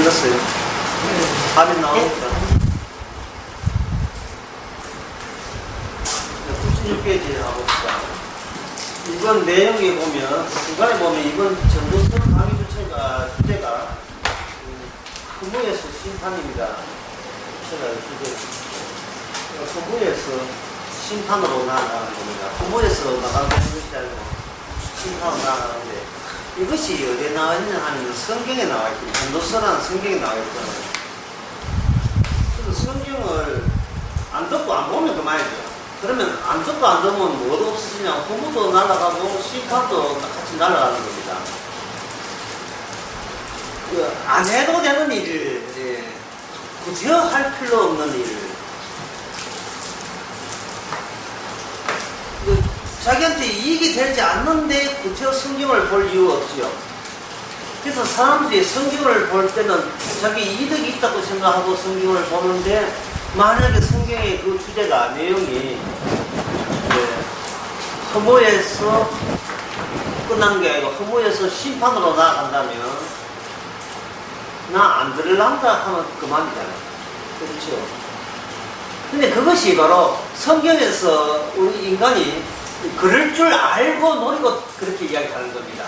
읽었어요? 답이 나오니까. 96페이지 나봅시다. 이번 내용에 보면, 중간에 보면 이번 전도서 강의 주제가 부모에서 심판입니다. 부모에서 심판으로 나아가는 겁니다. 부모에서 나가는 것이 아니고 심판으로 나아가는데, 이것이 어디에 나와 있냐 하면 성경에 나와 있거든요. 전도서라는 성경에 나와 있잖아요. 그래서 성경을 안 듣고 안 보면 그만이죠. 그러면 안 듣고 안 듣으면 뭐도 없으시냐? 부모도 날아가고 심판도 같이 날아가는 겁니다. 안 해도 되는 일을 굳이 할 필요 없는 일. 자기한테 이익이 되지 않는데 굳이 성경을 볼 이유가 없지요. 그래서 사람들이 성경을 볼 때는 자기 이득이 있다고 생각하고 성경을 보는데, 만약에 성경의 그 주제가 내용이 허무에서 끝난 게 아니고 허무에서 심판으로 나아간다면 나 안 들을란다 하면 그만이잖아요. 그렇죠. 근데 그것이 바로 성경에서 우리 인간이 그럴 줄 알고 노리고 그렇게 이야기하는 겁니다.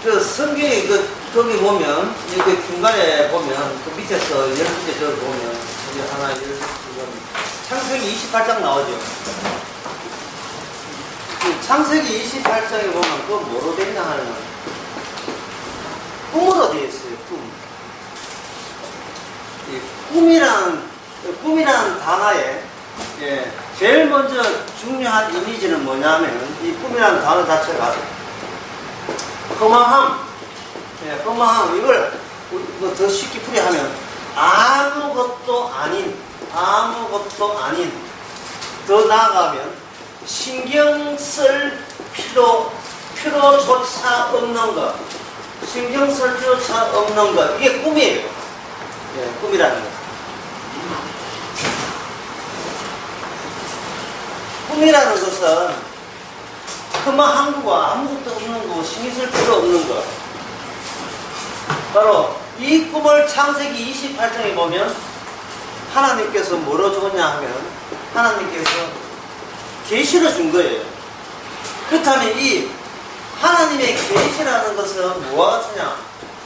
그 성경에 거기 보면, 여기 중간에 보면, 그 밑에서 12개 저기 보면, 여기 하나, 창세기 28장 나오죠. 창세기 28장에 보면, 그거 뭐로 됐냐 하면, 꿈으로 되어 있어요, 꿈. 꿈이라는 단어에, 제일 먼저 중요한 이미지는 뭐냐면, 이 꿈이라는 단어 자체가 허망함, 허망함, 이걸 뭐 더 쉽게 풀이하면 아무것도 아닌, 더 나아가면 신경 쓸 필요조차 없는 것, 신경 쓸 필요조차 없는 것, 이게 꿈이에요. 꿈이라는 것. 꿈이라는 것은 허망한 거와 아무것도 없는 거, 신경 쓸 필요 없는 거. 바로 이 꿈을 창세기 28장에 보면 하나님께서 뭐로 주었냐 하면 하나님께서 계시를 준 거예요. 그렇다면 이 하나님의 계시라는 것은 뭐와 같으냐?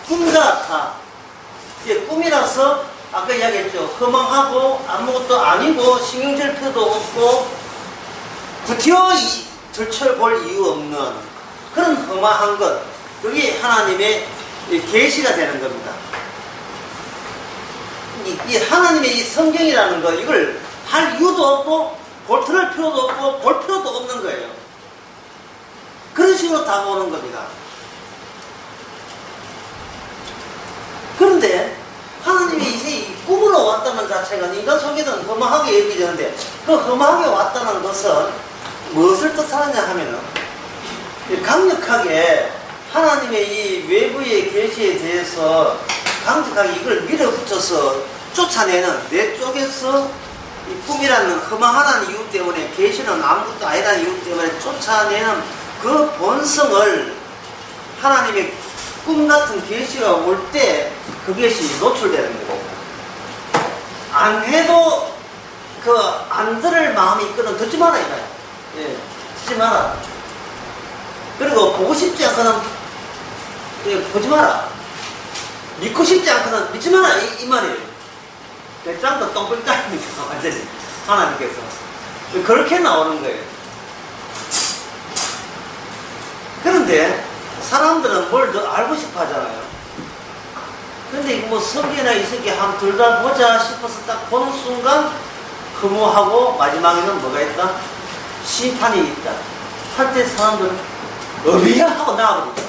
꿈과 같아. 이게 꿈이라서 아까 이야기했죠. 허망하고 아무것도 아니고 신경 쓸 필요도 없고 구티어 들춰볼 이유 없는 그런 허망한 것, 그게 하나님의 계시가 되는 겁니다. 이 하나님의 이 성경이라는 거, 이걸 할 이유도 없고 볼틀할 필요도 없고 볼 필요도 없는 거예요. 그런 식으로 다가오는 겁니다. 그런데 하나님이 이제 꿈으로 왔다는 자체가 인간 속에는 허망하게 여기지는데, 그 허망하게 왔다는 것은 무엇을 뜻하느냐 하면은 강력하게 하나님의 이 외부의 계시에 대해서 강력하게 이걸 밀어붙여서 쫓아내는, 내 쪽에서 이 꿈이라는 허망하다는 이유 때문에, 계시는 아무것도 아니라는 이유 때문에 쫓아내는 그 본성을 하나님의 꿈 같은 계시가 올 때 그것이 노출되는 거고, 안 해도 안 들을 마음이 있거든 듣지 마라 이거야. 듣지 마라. 그리고 보고 싶지 않거든 보지 마라. 믿고 싶지 않거든 믿지 마라 이 말이에요. 배짱도 똥불짱입니다. 완전히 하나님께서 그렇게 나오는 거예요. 그런데 사람들은 뭘 더 알고 싶어 하잖아요. 근데 뭐 성경이나 이성기 한 둘 다 보자 싶어서 딱 보는 순간 허무하고 마지막에는 뭐가 있다? 심판이 있다 할 때 사람들은 어비야 하고 나와버리죠.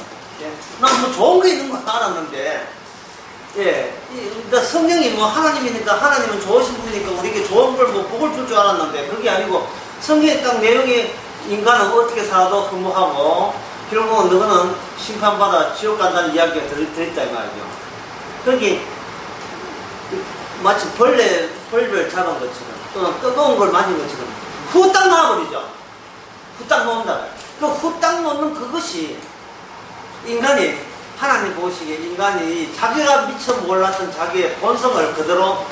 난 뭐 좋은 거 있는 거 알았는데, 성경이 뭐 하나님이니까, 하나님은 좋으신 분이니까 우리에게 좋은 걸 뭐 복을 줄 줄 알았는데, 그게 아니고 성경에 딱 내용이 인간은 어떻게 살아도 허무하고 결국은 너는 심판받아 지옥 간다는 이야기가 들어있다 이 말이죠. 그게 마치 벌을 잡은 것처럼 또는 뜨거운 걸 맞은 것처럼 후딱 나와버리죠. 후딱 놓는다. 그 후딱 놓는 그것이 인간이 하나님 보시기에 인간이 자기가 미처 몰랐던 자기의 본성을 그대로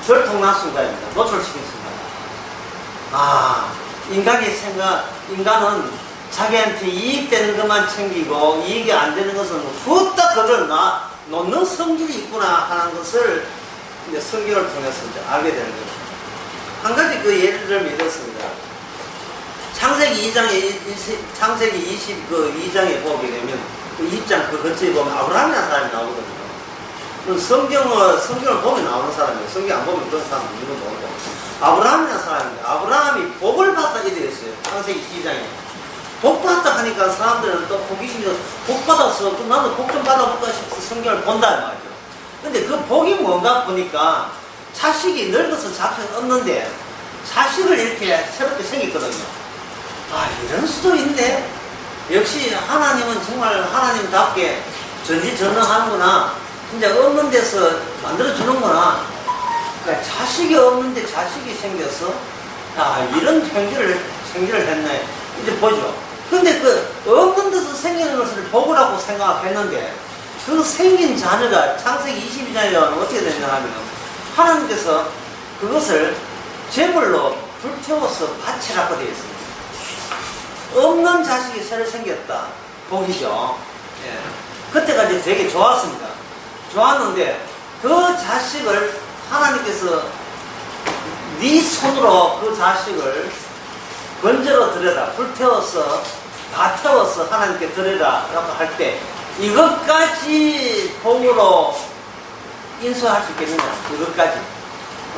들통난 순간입니다. 노출시킨 순간입니다. 아, 인간은 자기한테 이익되는 것만 챙기고 이익이 안 되는 것은 후딱 그걸 놓는 성질이 있구나 하는 것을 이제 성경을 통해서 이제 알게 되는 거죠. 한 가지 그 예를 믿었습니다. 창세기 22장에 보게 되면 그 2장 그 근처에 보면 아브라함이라는 사람이 나오거든요. 성경을 보면 나오는 사람이에요. 성경 안 보면 그런 사람은 이건 모르고. 아브라함이라는 사람인데, 아브라함이 복을 받다 이래 했어요. 창세기 12장에. 복 받다 하니까 사람들은 또 호기심이 복 받았어. 그럼 나도 복 좀 받아볼까 싶어서 성경을 본다 말이죠. 근데 그 복이 뭔가 보니까 자식이 늙어서 자식 없는데 자식을 이렇게 새롭게 생겼거든요. 아, 이런 수도 있네. 역시 하나님은 정말 하나님답게 전지전능하는구나. 진짜 없는 데서 만들어주는구나. 그러니까 자식이 없는데 자식이 생겨서, 아, 이런 생기를 했네. 이제 보죠. 근데 그 없는 데서 생기는 것을 복이라고 생각했는데, 그 생긴 자녀가 창세기 22장에 어떻게 되냐 하면, 하나님께서 그것을 제물로 불태워서 바치라고 되어 있습니다. 없는 자식이 새로 생겼다. 복이죠. 예. 그때까지 되게 좋았습니다. 좋았는데 그 자식을 하나님께서 네 손으로 그 자식을 건져로 드려라. 불태워서 다 태워서 하나님께 드려라 라고 할 때 이것까지 복으로 인수할 수 있겠느냐. 이것까지.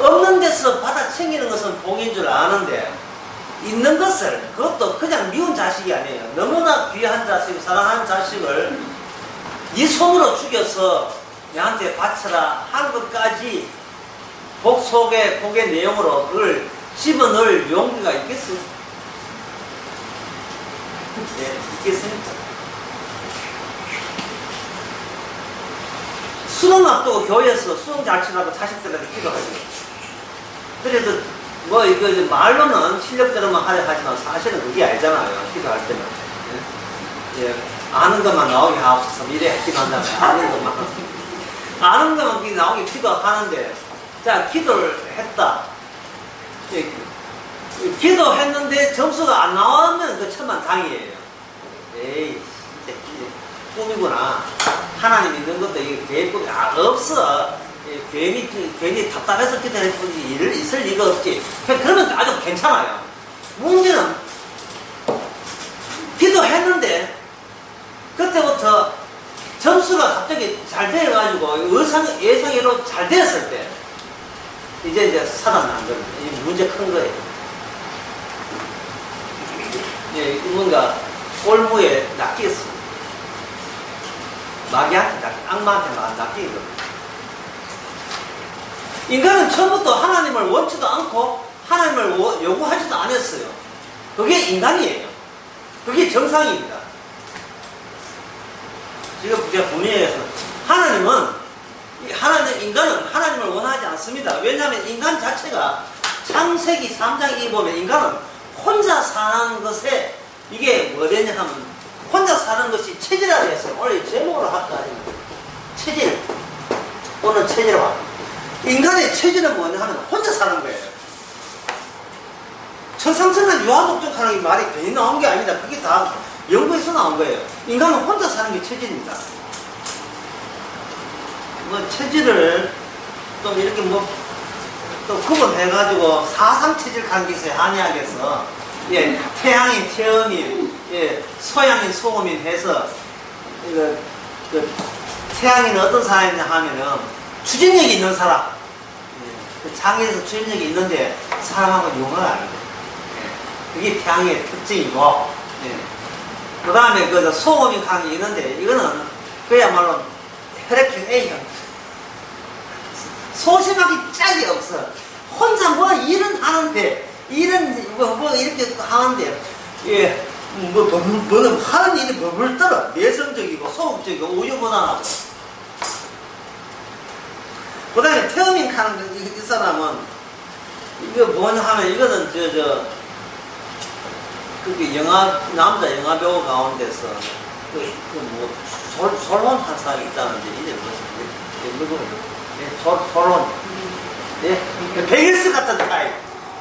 없는 데서 받아 챙기는 것은 복인 줄 아는데 있는 것을, 그것도 그냥 미운 자식이 아니에요. 너무나 귀한 자식, 사랑하는 자식을 이 손으로 죽여서 내한테 바쳐라 한 것까지 복 속에, 복의 내용으로 그걸 집어넣을 용기가 있겠어요? 네, 있겠습니까? 수능 앞두고 교회에서 수능 잘 치라고 자식들한테 기도하죠. 그래도 뭐 이거 말로는 실력대로만 하려 하지만 사실은 그게 아니잖아요. 기도할 때는. 예. 아는 것만 나오게 하옵소서. 이래 기도한다면 아는 것만 나오게 기도하는데, 자, 기도를 했다. 예. 기도했는데 점수가 안 나오면 그 천만다행이에요. 에이, 진짜 꿈이구나. 하나님 있는 것도 이게 계획 없어. 괜히 답답해서 기도할 뿐이지 일을 있을 리가 없지. 그러면 아주 괜찮아요. 문제는 기도했는데 그때부터 점수가 갑자기 잘 돼가지고 예상외로 잘 되었을 때 이제 사단 난 겁니다. 이 문제 큰 거예요. 예, 뭔가 올무에 낚였어. 마귀한테 악마한테 낚인 겁니다. 인간은 처음부터 하나님을 원치도 않고 하나님을 요구하지도 않았어요. 그게 인간이에요. 그게 정상입니다. 지금 제가 분명히 해서 인간은 하나님을 원하지 않습니다. 왜냐하면 인간 자체가 창세기 3장에 보면 인간은 혼자 사는 것에 이게 뭐냐 하면 혼자 사는 것이 체질이라고 했어요. 오늘 제목으로 할까? 체질. 오늘 체질을 합니다. 인간의 체질은 뭐냐 하면 혼자 사는 거예요. 천상천하 유아독존하는 말이 괜히 나온 게 아니다. 그게 다 연구에서 나온 거예요. 인간은 혼자 사는 게 체질입니다. 뭐 체질을 좀 이렇게 또 구분해가지고 사상체질 가는 게 있어요. 한의학에서. 예, 태양인 태음인, 예, 소양인 소음인 해서 태양인 어떤 사람이냐 하면은 추진력이 있는 사람. 예, 장애에서 추진력이 있는데 사람하고 용을 안 해요. 예, 그게 태양의 특징이고, 예. 그 다음에 소음인 강이 있는데 이거는 그야말로 혈액형 A형. 소심하기 짝이 없어. 혼자 뭐 일은 하는데, 뭐 이렇게 하는데, 예, 하는 일이 버블 떨어. 내성적이고, 소극적이고, 우유부단하고. 그 다음에 태음인 하는 이 사람은, 이거 뭐냐 하면, 이거는 그게 남자 영화배우 가운데서, 솔론 한 사람이 있다는데, 이제 누구, 솔론. 예, 베일스 같은 타입,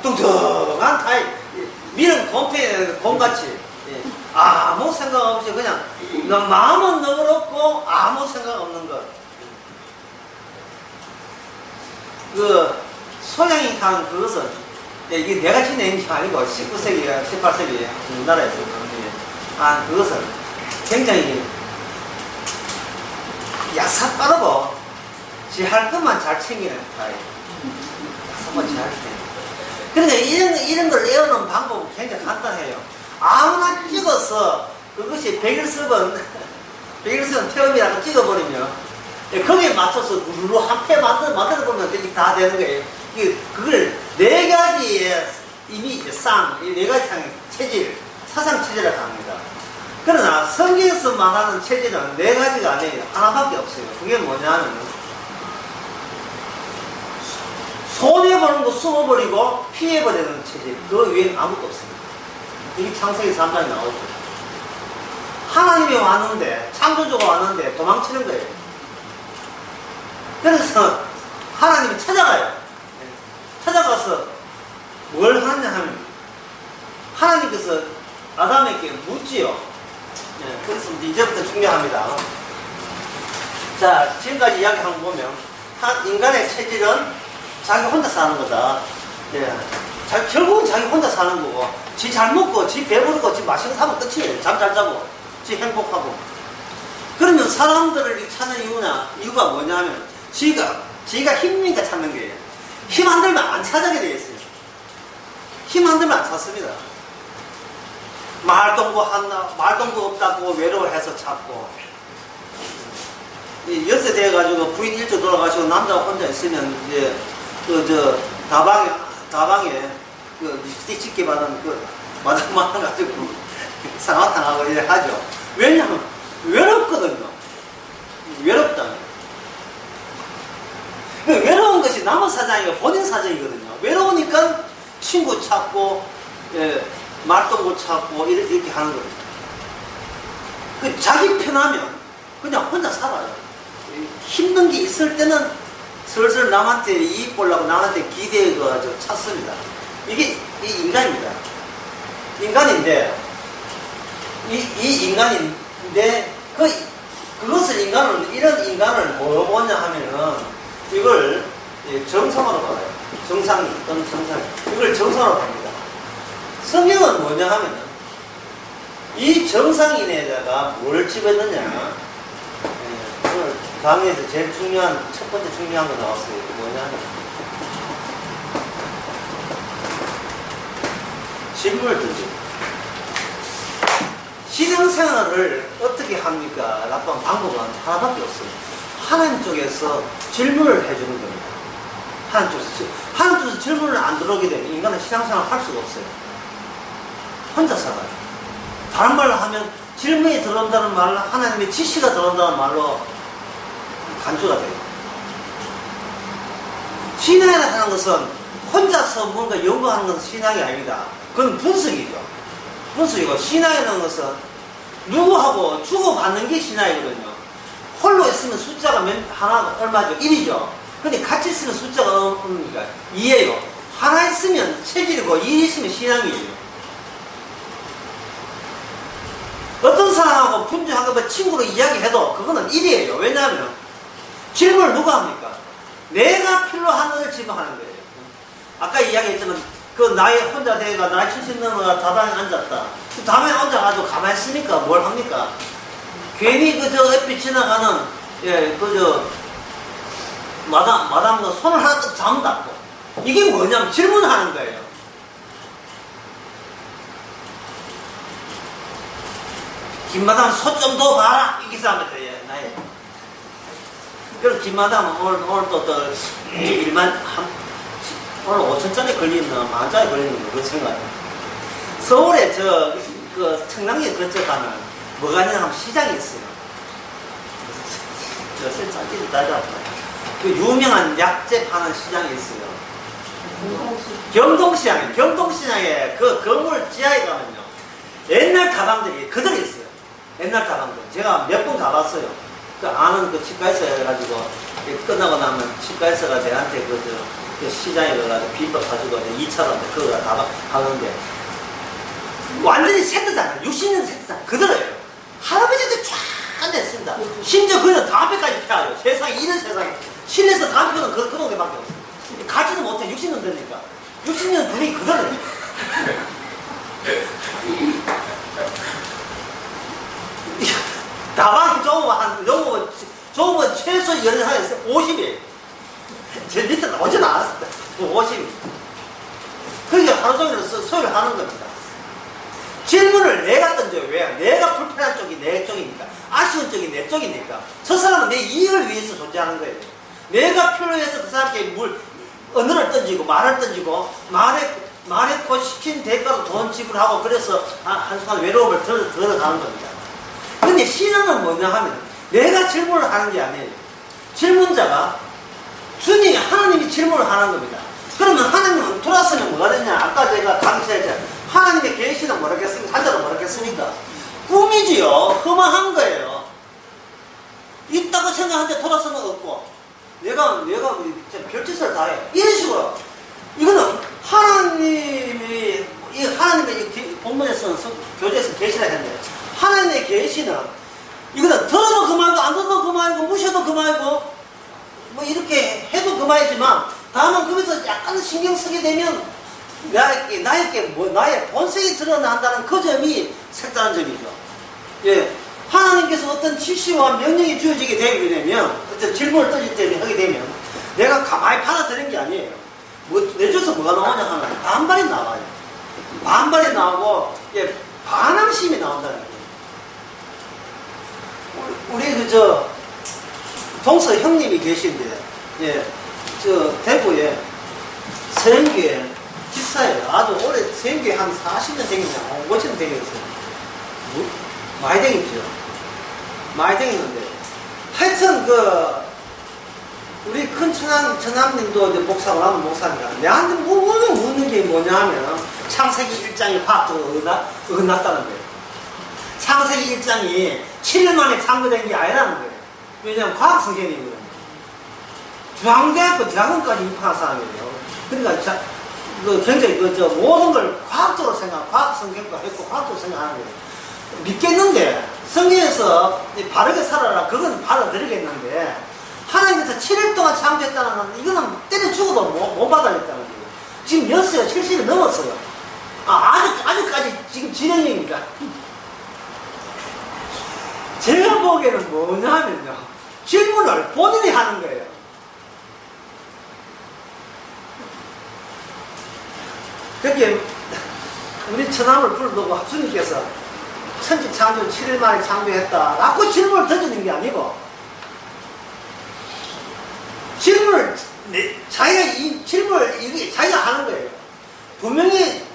뚱뚱한 타입, 밀은 곰같이, 예. 아무 생각 없이 그냥 마음은 너그럽고 아무 생각 없는 것. 그 소양이 간 그것은, 예, 이게 내가 지낸 게 아니고 19세기가 18세기에 우리나라에서 그것은 굉장히 약삭 빠르고 지 할 것만 잘 챙기는 타입. 약삭만 잘 챙기는. 그러니까 이런 걸 내어놓은 방법은 굉장히 간단해요. 아무나 찍어서 그것이 101습은 태음이라고 찍어버리면 거기에 맞춰서 누르르 한 패 만들어보면 다 되는 거예요. 그걸 네 가지의 이미 네 가지 상의 체질, 사상 체질이라고 합니다. 그러나 성경에서 말하는 체질은 네 가지가 아니에요. 하나밖에 없어요. 그게 뭐냐면 손해보는 거 숨어버리고 피해버리는 체질. 그 외에는 아무것도 없습니다. 이게 창세기 3장에 나오죠. 하나님이 왔는데, 창조주가 왔는데 도망치는 거예요. 그래서 하나님이 찾아가요. 찾아가서 뭘 하냐 하면 하나님께서 아담에게 묻지요. 그래서 이제부터 중요합니다. 자, 지금까지 이야기 한번 보면 인간의 체질은 자기 혼자 사는 거다. 예. 결국은 자기 혼자 사는 거고, 지 잘 먹고, 지 배부르고, 지 맛있는 거 사면 끝이에요. 잠 잘 자고, 지 행복하고. 그러면 사람들을 찾는 이유가 뭐냐면, 지가 힘이니까 찾는 거예요. 힘 안 들면 안 찾게 되어 있어요. 힘 안 들면 안 찾습니다. 말동무 없다고 외로워해서 찾고, 연세 돼가지고 부인 일찍 돌아가시고 남자가 혼자 있으면 이제 다방에 립스틱 찍게 받은 마당 가지고 상화탕하고 이래 하죠. 왜냐면 외롭거든요. 외롭다. 외로운 것이 남의 사정이고 본인 사정이거든요. 외로우니까 친구 찾고, 예, 말동무 찾고 이렇게 하는 거예요. 자기 편하면 그냥 혼자 살아요. 힘든 게 있을 때는 슬슬 남한테 이익 보려고 남한테 기대해가지고 찾습니다. 이게 인간입니다. 인간인데, 인간인데, 이런 인간을 뭐로 보냐 하면은, 이걸 정상으로 봐요. 정상이 또는 정상이. 이걸 정상으로 봅니다. 성경은 뭐냐 하면은, 이 정상인에다가 뭘 집어넣냐. 오늘 강의에서 제일 첫 번째 중요한 거 나왔어요. 뭐냐면, 질문을 던져. 신앙생활을 어떻게 합니까? 라고 하는 방법은 하나밖에 없어요. 하나님 쪽에서 질문을 해주는 겁니다. 하나님 쪽에서 질문을 안 들어오게 되면 인간은 신앙생활을 할 수가 없어요. 혼자 살아요. 다른 말로 하면 질문이 들어온다는 말로 하나님의 지시가 들어온다는 말로 간주가 돼요. 신앙이라고 하는 것은 혼자서 뭔가 연구하는 것은 신앙이 아닙니다. 그건 분석이죠. 분석이고, 신앙이라는 것은 누구하고 주고받는 게 신앙이거든요. 홀로 있으면 숫자가 하나가 얼마죠? 1이죠. 근데 같이 있으면 숫자가 얼마입니까? 2예요. 하나 있으면 체질이고 2 있으면 신앙이에요. 어떤 사람하고 분주하고 친구로 이야기해도 그거는 1이에요. 왜냐하면 질문을 누가 합니까? 내가 필요한 것을 질문하는 거예요. 아까 이야기했지만 나이 혼자 돼가 나이 70 넘어가 다방에 앉았다. 다방에 앉아가지고 가만히 있으니까 뭘 합니까? 괜히 옆에 지나가는 마담 손을 하나 딱 잡는다고. 이게 뭐냐면 질문하는 거예요. 김마담 손 좀 더 봐라. 이 기사입니다. 나이. 그럼 김마담은 오늘 또 일만 오늘 5천짜리 걸리는 10,000짜리 걸리는 거 생각해요. 서울에 청량리 근처 가면 뭐가 있냐 하면 시장이 있어요. 짜기를 따져봤어요. 유명한 약재 파는 시장이 있어요. 경동시장에 그 건물 지하에 가면요, 옛날 다방들이 그대로 있어요. 옛날 자방들. 제가 몇 번 가봤어요. 그 아는 그 치과에서 해가지고 끝나고 나면 치과에서가 내한테 그 시장에 가가지고 비법 사주고 2차로 그거 다 하는데 완전히 세트잖아. 60년 세트잖아. 그대로예요. 할아버지들 쫙 앉아있습니다. 심지어 그는 담배까지 피워요. 세상에, 이런 세상에. 실내에서 담배 피우는 그 동네밖에 없어요. 가지도 못해. 60년 되니까. 60년 분위기 그대로예요. 다방이 좁으면 최소 50이에요. 제 밑에는 오지 않았습니다. 50. 그게 하루 종일 소리를 하는 겁니다. 질문을 내가 던져요. 왜? 내가 불편한 쪽이 내 쪽이니까. 아쉬운 쪽이 내 쪽이니까. 저 사람은 내 이익을 위해서 존재하는 거예요. 내가 필요해서 그 사람께 언어를 던지고 말을 던지고 말에 시킨 대가로 돈 지불하고 그래서 한 순간 외로움을 들어가는 겁니다. 근데 신앙은 뭐냐 하면 내가 질문을 하는 게 아니에요. 질문자가 주님이 하나님이 질문을 하는 겁니다. 그러면 하나님은 돌았으면 뭐가 되냐? 아까 제가 강의했잖아요. 하나님의 계시는 뭐라겠습니까? 한자로 뭐라겠습니까? 꿈이지요. 허망한 거예요. 있다고 생각하는데 돌아서는 없고 내가 별짓을 다 해. 이런 식으로 이거는 하나님의 본문에서는 교재에서 계시라 했는데 하나님의 계시는 이거는 들어도 그만이고 안 들어도 그만이고 무셔도 그만이고 뭐 이렇게 해도 그만이지만 다만 거기서 약간 신경 쓰게 되면 나의 본성이 드러난다는 그 점이 색다른 점이죠. 예. 하나님께서 어떤 지시와 명령이 주어지게 되면 어떤 질문을 하게 되면 내가 가만히 받아들이는 게 아니에요. 내줘서 뭐가 나오냐 하면 반발이 나와요. 반발이 나오고 예, 반항심이 나온다는 거예요. 우리 동서 형님이 계신데 예, 대구에 서영교회 집사예요. 아주 오래 서영교회 한 40년 되겠냐 50년 되겠어요. 많이 되겠죠. 많이 되겠는데 하여튼 우리 큰 처남님도 이제 목사고 나면 목사니까 내한테 묻는 게 뭐냐 하면 창세기 1장이 과학적으로 어긋났다는 거예요. 창세기 1장이 7일 만에 창조된 게 아니라는 거예요. 왜냐하면 과학성경이거든요. 중앙대학교 대학원까지 입학한 사람이에요. 그러니까 굉장히 모든 걸 과학적으로 과학성경과 했고 과학적으로 생각하는 거예요. 믿겠는데 성경에서 바르게 살아라 그건 받아들이겠는데 하나님께서 7일 동안 창조했다는 건 이거는 때려 죽어도 못 받아냈다는 거예요. 지금 70이 넘었어요. 아직까지 지금 진행형입니다. 제가 보기에는 뭐냐면요 질문을 본인이 하는 거예요. 그게 우리 처남을 불러두고 주님께서 천지 창조 7일 만에 창조했다 라고 질문을 던지는 게 아니고 자기가 하는 거예요. 분명히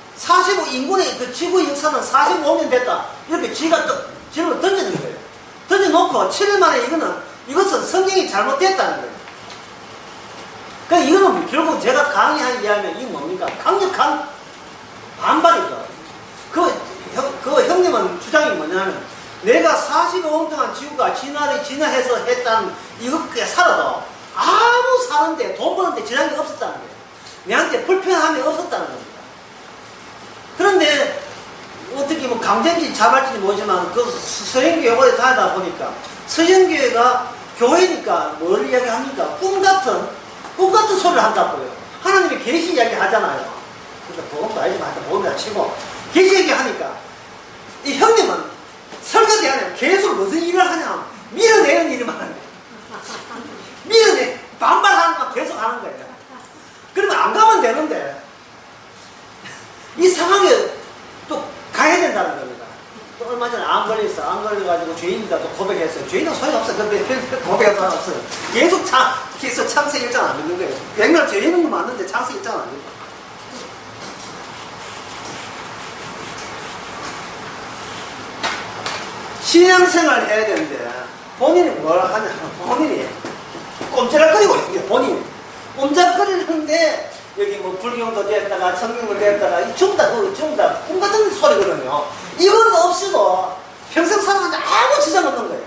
인간의 그 지구의 역사는 45년 됐다 이렇게 지가 질문을 던지는 거예요. 던져놓고 7일 만에 이것은 성경이 잘못됐다는 거예요. 그러니까 이거는 결국 제가 강의한 이야기하면 이게 뭡니까? 강력한 반발이죠. 그 형님은 주장이 뭐냐면 내가 45년 동안 지구가 진화해서 했다는 이렇게 살아도 아무 사는데 돈 버는데 지장이 없었다는 거예요. 내한테 불편함이 없었다는 겁니다. 그런데 어떻게 뭐 강제인지 자발인지 모르지만 그 서영교회 다니다 보니까 서영교회가 교회니까 뭘 이야기합니까? 꿈 같은 소리를 한다고요. 하나님의 계시 이야기 하잖아요. 그러니까 복음도 아니지만 복음이라 치고 계시 얘기 하니까 이 형님은 설교대 안에 계속 무슨 일을 하냐 밀어내는 일만 하는 거예요. 반발하는 거 계속 하는 거예요. 그러면 안 가면 되는데 이 상황에 또 가야 된다는 겁니다. 또 얼마 전에 안 걸려가지고 죄인이다 또 고백했어요. 죄인은 소용없어요. 근데 고백해서 없어요. 계속 창세기 1장 안 믿는 거예요. 백날 죄인은 거 맞는데 창세기 1장 안 믿는 거예요. 신앙생활 해야 되는데 본인이 뭘 하냐 본인이 꼼짝거리고 있는데 본인이 꼼짝거리는데 여기 뭐 불경도 됐다가 성경도 됐다가 전부 다 꿈 같은 소리거든요. 이건 없이도 평생 살아가는데 아무 지장 없는 거예요.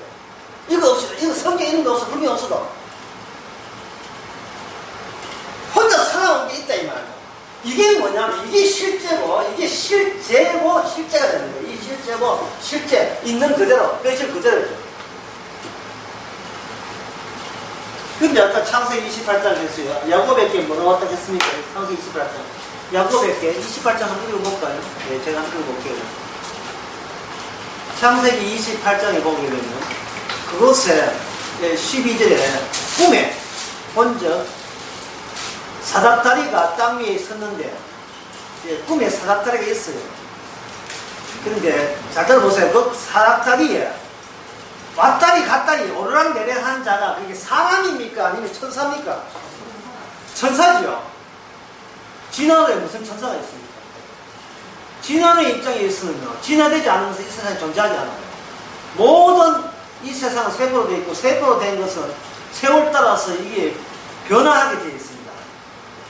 이거 없이, 이거 성경 이런 거 없어, 불교 없어도. 혼자 살아온 게 있다, 이 말이야. 이게 뭐냐면, 이게 실제고, 실제가 되는 거예요. 이 실제고, 실제, 있는 그대로, 현실 그대로죠. 근데 아까 창세기 28장 했어요. 야곱에게 뭐라고 왔다 했습니까? 창세기 28장. 야곱에게 28장 한번 읽어볼까요? 네, 제가 한번 읽어볼게요. 창세기 28장에 보게 되면, 그곳에 12절에 꿈에 본적 사닥다리가 땅 위에 섰는데, 꿈에 사닥다리가 있어요. 그런데 잘 들어보세요. 그 사닥다리에 왔다리 갔다리 오르락내리락 하는 자가 그게 사람입니까? 아니면 천사입니까? 천사지요. 진화론에 무슨 천사가 있습니까? 진화론의 입장에 있으면요, 진화되지 않으면서 이 세상에 존재하지 않아요. 모든 이 세상은 세포로 되어 있고, 세포로 된 것은 세월 따라서 이게 변화하게 되어 있습니다.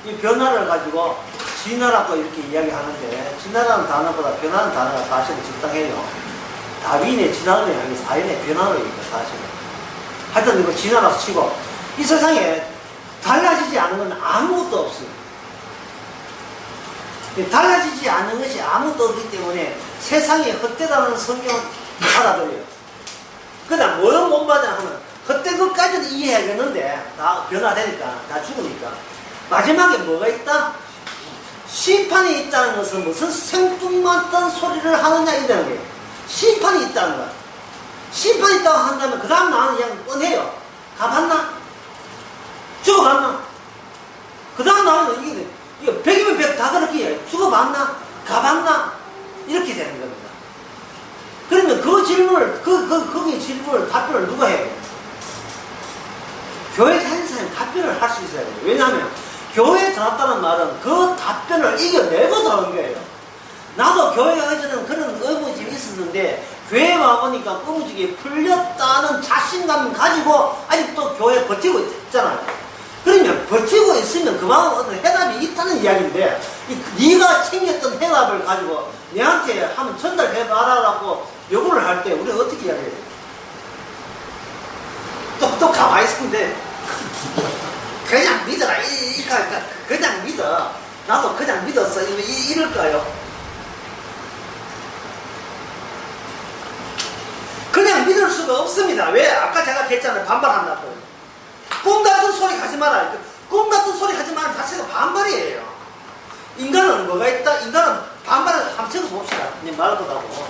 이 변화를 가지고 진화라고 이렇게 이야기하는데, 진화라는 단어보다 변화라는 단어가 사실은 적당해요. 다윈의 진화론이 아니고 사인의 변화론이니까 사실은. 하여튼 이거 진화라고 치고, 이 세상에 달라지지 않은 건 아무것도 없어요. 달라지지 않은 것이 아무것도 없기 때문에 세상이 헛되다는 성경을 받아들여요. 그러나 뭐를 못 받아 하면 헛된 것까지는 이해하겠는데 다 변화되니까, 다 죽으니까 마지막에 뭐가 있다? 심판이 있다는 것은 무슨 생뚱맞던 소리를 하느냐 이라는 거예요. 심판이 있다는 거야. 심판이 있다고 한다면 그 다음 나는 그냥 뻔해요. 가봤나? 죽어봤나? 그 다음 나는 이거 100이면 100 다 그렇게 해요. 죽어봤나? 가봤나? 이렇게 되는 겁니다. 그러면 그 질문을, 거기 질문을, 답변을 누가 해요? 교회 다니는 사람이 답변을 할 수 있어야 돼요. 왜냐하면 교회에 들어왔다는 말은 그 답변을 이겨내고 들어온 거예요. 나도 교회 가기 전에는 그런 의무집이 있었는데 교회 와보니까 의무집이 풀렸다는 자신감 가지고 아직도 교회에 버티고 있잖아요. 그러면 버티고 있으면 그만한 어떤 해답이 있다는 이야기인데, 네가 챙겼던 해답을 가지고 내한테 한번 전달해봐라라고 요구를 할 때 우리가 어떻게 이야기해요? 또 가만히 있는데 그냥 믿어라 그냥 믿어, 나도 그냥 믿었어 이럴까요? 그냥 믿을 수가 없습니다. 왜? 아까 제가 했잖아요. 반발한다고. 꿈 같은 소리 하지 마라. 꿈 같은 소리 하지 마는 자체가 반발이에요. 인간은 뭐가 있다? 인간은 반발을 한번 적어봅시다. 이제 말보다고.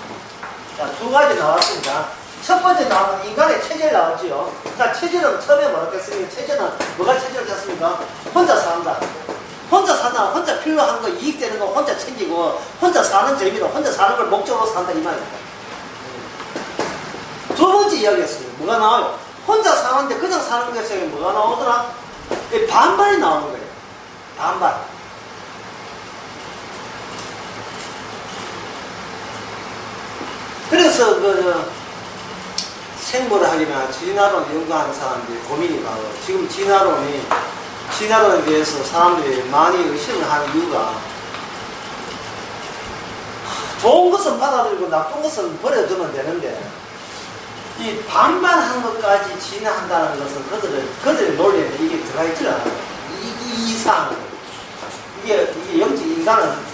자, 두 가지 나왔습니다. 첫 번째 나온 인간의 체질 나왔지요. 자, 체질은 처음에 뭐라고 했습니까? 체질은 뭐가 체질을 했습니까? 혼자 산다. 혼자 산다. 혼자 필요한 거, 이익되는 거 혼자 챙기고, 혼자 사는 재미로, 혼자 사는 걸 목적으로 산다. 이 말입니다. 두 번째 이야기였어요. 뭐가 나와요? 혼자 사는데 그냥 사는 것에 뭐가 나오더라? 반발이 나오는 거예요. 반발. 그래서 생물학이나 진화론 연구하는 사람들이 고민이 많아요. 지금 진화론에 대해서 사람들이 많이 의심을 하는 이유가, 좋은 것은 받아들이고 나쁜 것은 버려두면 되는데, 이 반발하는 것까지 진화한다는 것은 그들의 논리에 이게 들어가 있지 않아요. 이 이상. 이게 영적 인간은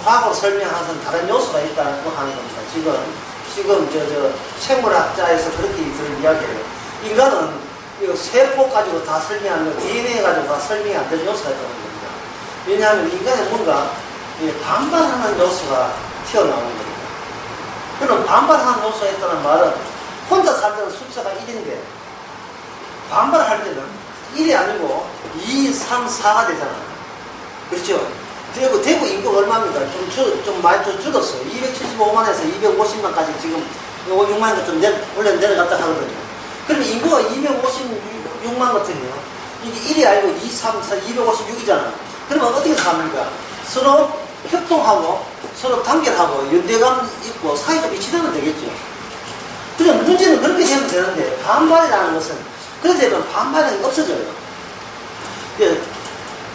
과학으로 설명하는 다른 요소가 있다고 하는 겁니다. 지금 생물학자에서 그렇게 이야기해요. 인간은 이거 세포 가지고 다 설명하는 거, DNA 가지고 다 설명이 안 되는 요소가 있다는 겁니다. 왜냐하면 인간에 뭔가 반발하는 요소가 튀어나오는 겁니다. 그럼 반발하는 요소가 있다는 말은 혼자 살 때는 숫자가 1인데 반발할 때는 1이 아니고 2, 3, 4가 되잖아요. 그렇죠? 대구 인구가 얼마입니까? 좀 많이 줄었어요. 275만에서 250만까지 지금 6만가 좀 원래 내려갔다 하거든요. 그러면 인구가 256만 같으면 이게 1이 아니고 2, 3, 4, 256이잖아요. 그러면 어떻게 삽니까? 서로 협동하고 서로 단결하고 연대감 있고 사회적으로 지내면 되겠죠. 그냥 문제는 그렇게 되면 되는데, 반발이라는 것은 그렇게 되면 반발이 없어져요.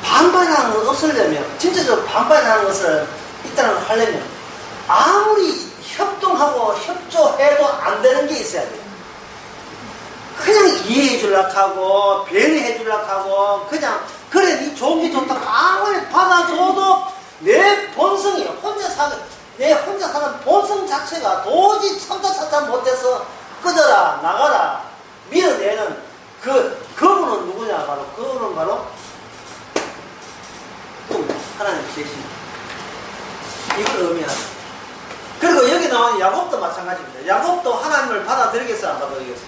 반발이라는 걸 없애려면, 진짜적으로 반발이라는 것을 일단은 하려면 아무리 협동하고 협조해도 안 되는 게 있어야 돼요. 그냥 이해해 주려고 하고 배려해 주려고 하고 그냥 그래 니 좋은 게 좋다고 아무리 받아줘도 내 본성이 내 혼자 사는 본성 자체가 도저히 참다 못해서 꺼져라 나가라 밀어내는 그분은 누구냐 그분은 바로 하나님 계십니다. 이걸 의미하는. 그리고 여기 나오는 야곱도 마찬가지입니다. 야곱도 하나님을 받아들이겠어요? 안 받아들이겠어요?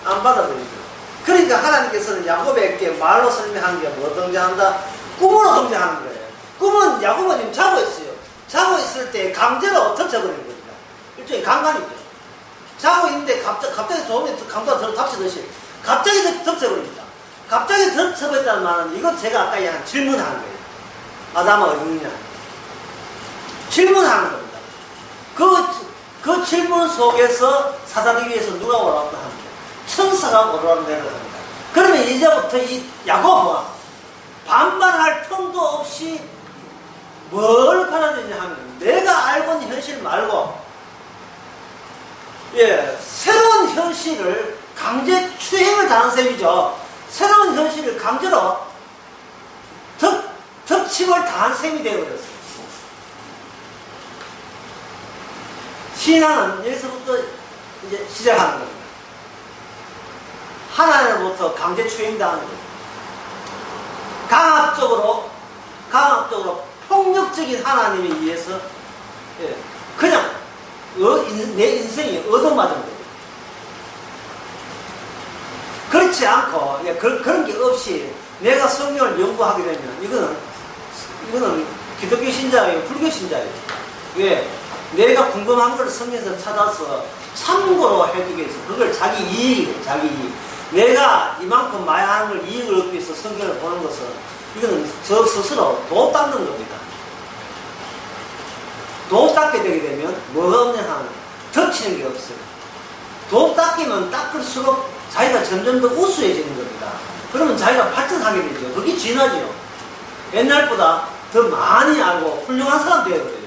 안 받아들이죠. 그러니까 하나님께서는 야곱에게 말로 설명한 게 뭐 등장한다? 꿈으로 등장하는 거예요. 꿈은 야곱은 지금 자고 있어요. 자고 있을 때 강제로 덮쳐버리는 겁니다. 일종의 강간이죠. 자고 있는데 갑자기 조음에 강도가 덮쳐듯이 갑자기 덮쳐버립니다. 갑자기 덮쳐버렸다는 말은 이건 제가 아까 얘기한 질문하는 거예요. 아담아 어디 있느냐? 질문하는 겁니다. 그 질문 속에서 사단에 위해서 누가 오라고 합니다. 천사가 오라고 내려갑니다. 그러면 이제부터 이 야곱은 반발할 틈도 없이 뭘 받아들이냐 하면 내가 알고 있는 현실 말고 새로운 현실을 강제 추행을 당한 셈이죠. 새로운 현실을 강제로 덮침을 당한 셈이 되어버렸어요. 신앙은 여기서부터 이제 시작하는 겁니다. 하나님으로부터 강제 추행당하는 겁니다. 강압적으로 폭력적인 하나님에 의해서 그냥 내 인생이 얻어맞은 거예요. 그렇지 않고 그런 게 없이 내가 성경을 연구하게 되면 이거는 기독교 신자예요, 불교 신자예요. 왜? 내가 궁금한 걸 성경에서 찾아서 참고로 해두게 해서 그걸 자기 이익이에요. 자기 이익. 내가 이만큼 많이 하는 걸 이익을 얻기 위해서 성경을 보는 것은 이거는 저 스스로 도 닦는 겁니다. 도 닦게 되게 되면 뭐가 없냐 하면 덮치는 게 없어요. 도 닦이면 닦을수록 자기가 점점 더 우수해지는 겁니다. 그러면 자기가 발전하게 되죠. 그게 진화죠. 옛날보다 더 많이 알고 훌륭한 사람 되어버려요.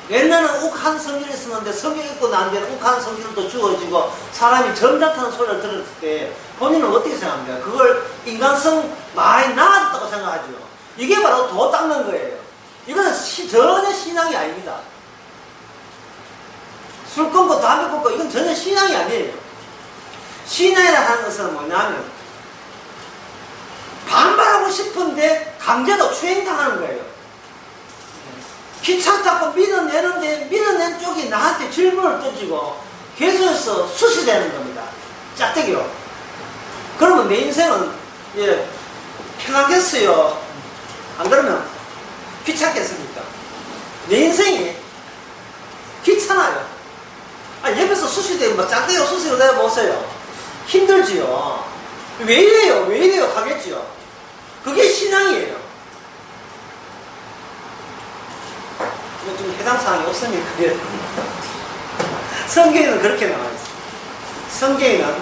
옛날에는 욱한 성질을 쓰는데 성경 읽고 난 뒤에는 욱한 성질도 주어지고 사람이 점잖다는 소리를 들었을 때 본인은 어떻게 생각합니까? 그걸 인간성 많이 나아졌다고 생각하죠. 이게 바로 도 닦는 거예요. 이거는 전혀 신앙이 아닙니다. 술 끊고 담배 끊고 이건 전혀 신앙이 아니에요. 신앙이라 하는 것은 뭐냐면 반발하고 싶은데 강제로 추행당하는 거예요. 귀찮다고 밀어내는데 밀어낸 쪽이 나한테 질문을 던지고 계속해서 수시되는 겁니다. 짝대기로. 그러면 내 인생은 편하겠어요? 안 그러면 귀찮겠습니까? 내 인생이 귀찮아요. 옆에서 수시되고 막 짝대기로 수시로 내보세요. 힘들지요. 왜 이래요? 하겠지요. 그게 신앙이에요. 좀 해당 사항이 없습니까? 성경에는 그렇게 나와 있어요. 성경에는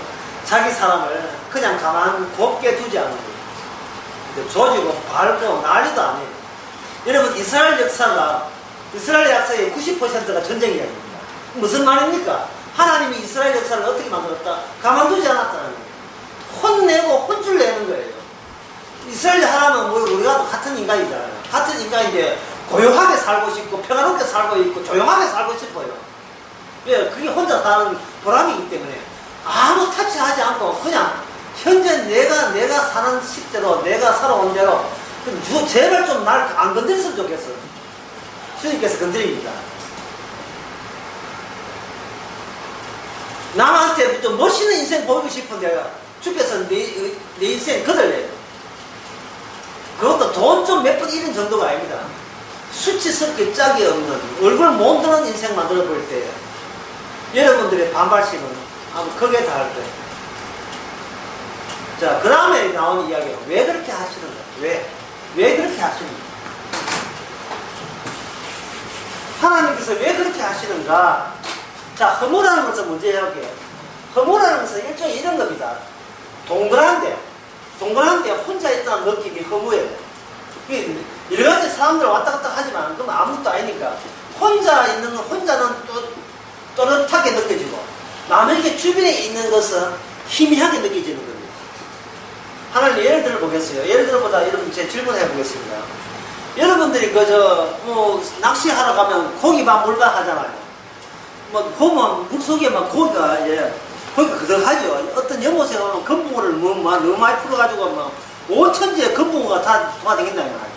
자기 사람을 그냥 가만 곱게 두지 않는 거예요. 조지고 밟고 난리도 아니에요. 여러분 이스라엘 역사의 90%가 전쟁 이야기입니다. 무슨 말입니까? 하나님이 이스라엘 역사를 어떻게 만들었다? 가만두지 않았다는 거예요. 혼내고 혼줄 내는 거예요. 이스라엘 사람은 뭐 우리가 같은 인간이잖아요. 같은 인간인데 고요하게 살고 싶고 평화롭게 살고 있고 조용하게 살고 싶어요. 그게 혼자 사는 보람이기 때문에 아무 타치하지 않고 그냥 현재 내가 사는 식대로 내가 살아온 대로 제발 좀 날 안 건드렸으면 좋겠어요. 주님께서 건드립니다. 남한테 좀 멋있는 인생 보이고 싶은데 주께서 내 인생 거들려요. 그것도 돈 좀 몇 번 잃은 정도가 아닙니다. 수치스럽게 짝이 없는 얼굴 못 드는 인생 만들어 볼 때 여러분들의 반발심은 아마 크게 다를 거예요. 자, 그 다음에 나오는 이야기가 왜 그렇게 하시는가? 왜 그렇게 하시는가? 하나님께서 왜 그렇게 하시는가? 자, 허무라는 것은 먼저 이야기해요. 허무라는 것은 일종의 이런 겁니다. 동그란데 혼자 있다는 느낌이 허무해요. 여러 가지 사람들 왔다 갔다 하지만 그건 아무것도 아니니까 혼자 있는 건 혼자는 또 또렷하게 느껴지고 남에게 주변에 있는 것은 희미하게 느껴지는 겁니다. 하나를 예를 들어 보겠어요. 예를 들어보자 여러분 제 질문해 보겠습니다. 여러분들이 그저 뭐 낚시하러 가면 고기만 물가 하잖아요. 뭐 보면 물속에 막 고기가 그득하죠. 어떤 연못에 가면 금붕어를 너무 많이 풀어가지고 막 5천지의 금붕어가 다 돌아다닌다 말이에요.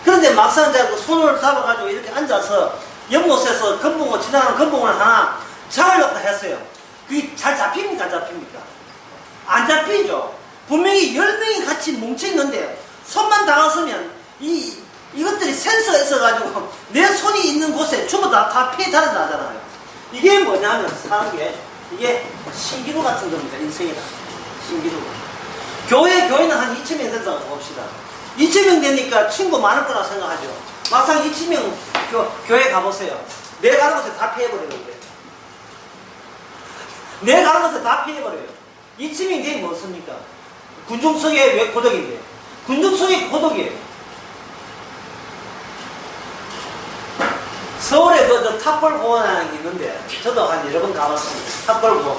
그런데 막상 이제 손을 잡아가지고 이렇게 앉아서 연못에서 금붕어 지나가는 금붕어를 하나 잡으려고 했어요. 그게 잘 잡힙니까? 안 잡힙니까? 안 잡히죠. 분명히 10명이 같이 뭉쳐있는데 손만 닿았으면 이것들이 센서가 있어가지고 내 손이 있는 곳에 전부 다 피해 달아나잖아요. 이게 뭐냐면 사는 게 이게 신기루 같은 겁니다. 인생이다. 신기루. 교회는 한 2,000명 된다고 봅시다. 2,000명 되니까 친구 많을 거라 생각하죠. 막상 2,000명 교회 가보세요. 내 가는 곳에 다 피해버려요. 내 가는 곳에 다 피해버려요. 2,000명 되면 뭐습니까? 군중 속에 왜 고독인데? 군중 속에 고독이에요. 서울에 그 탑골공원이라는 게 있는데 저도 한 여러 번 가봤습니다. 탑골공원.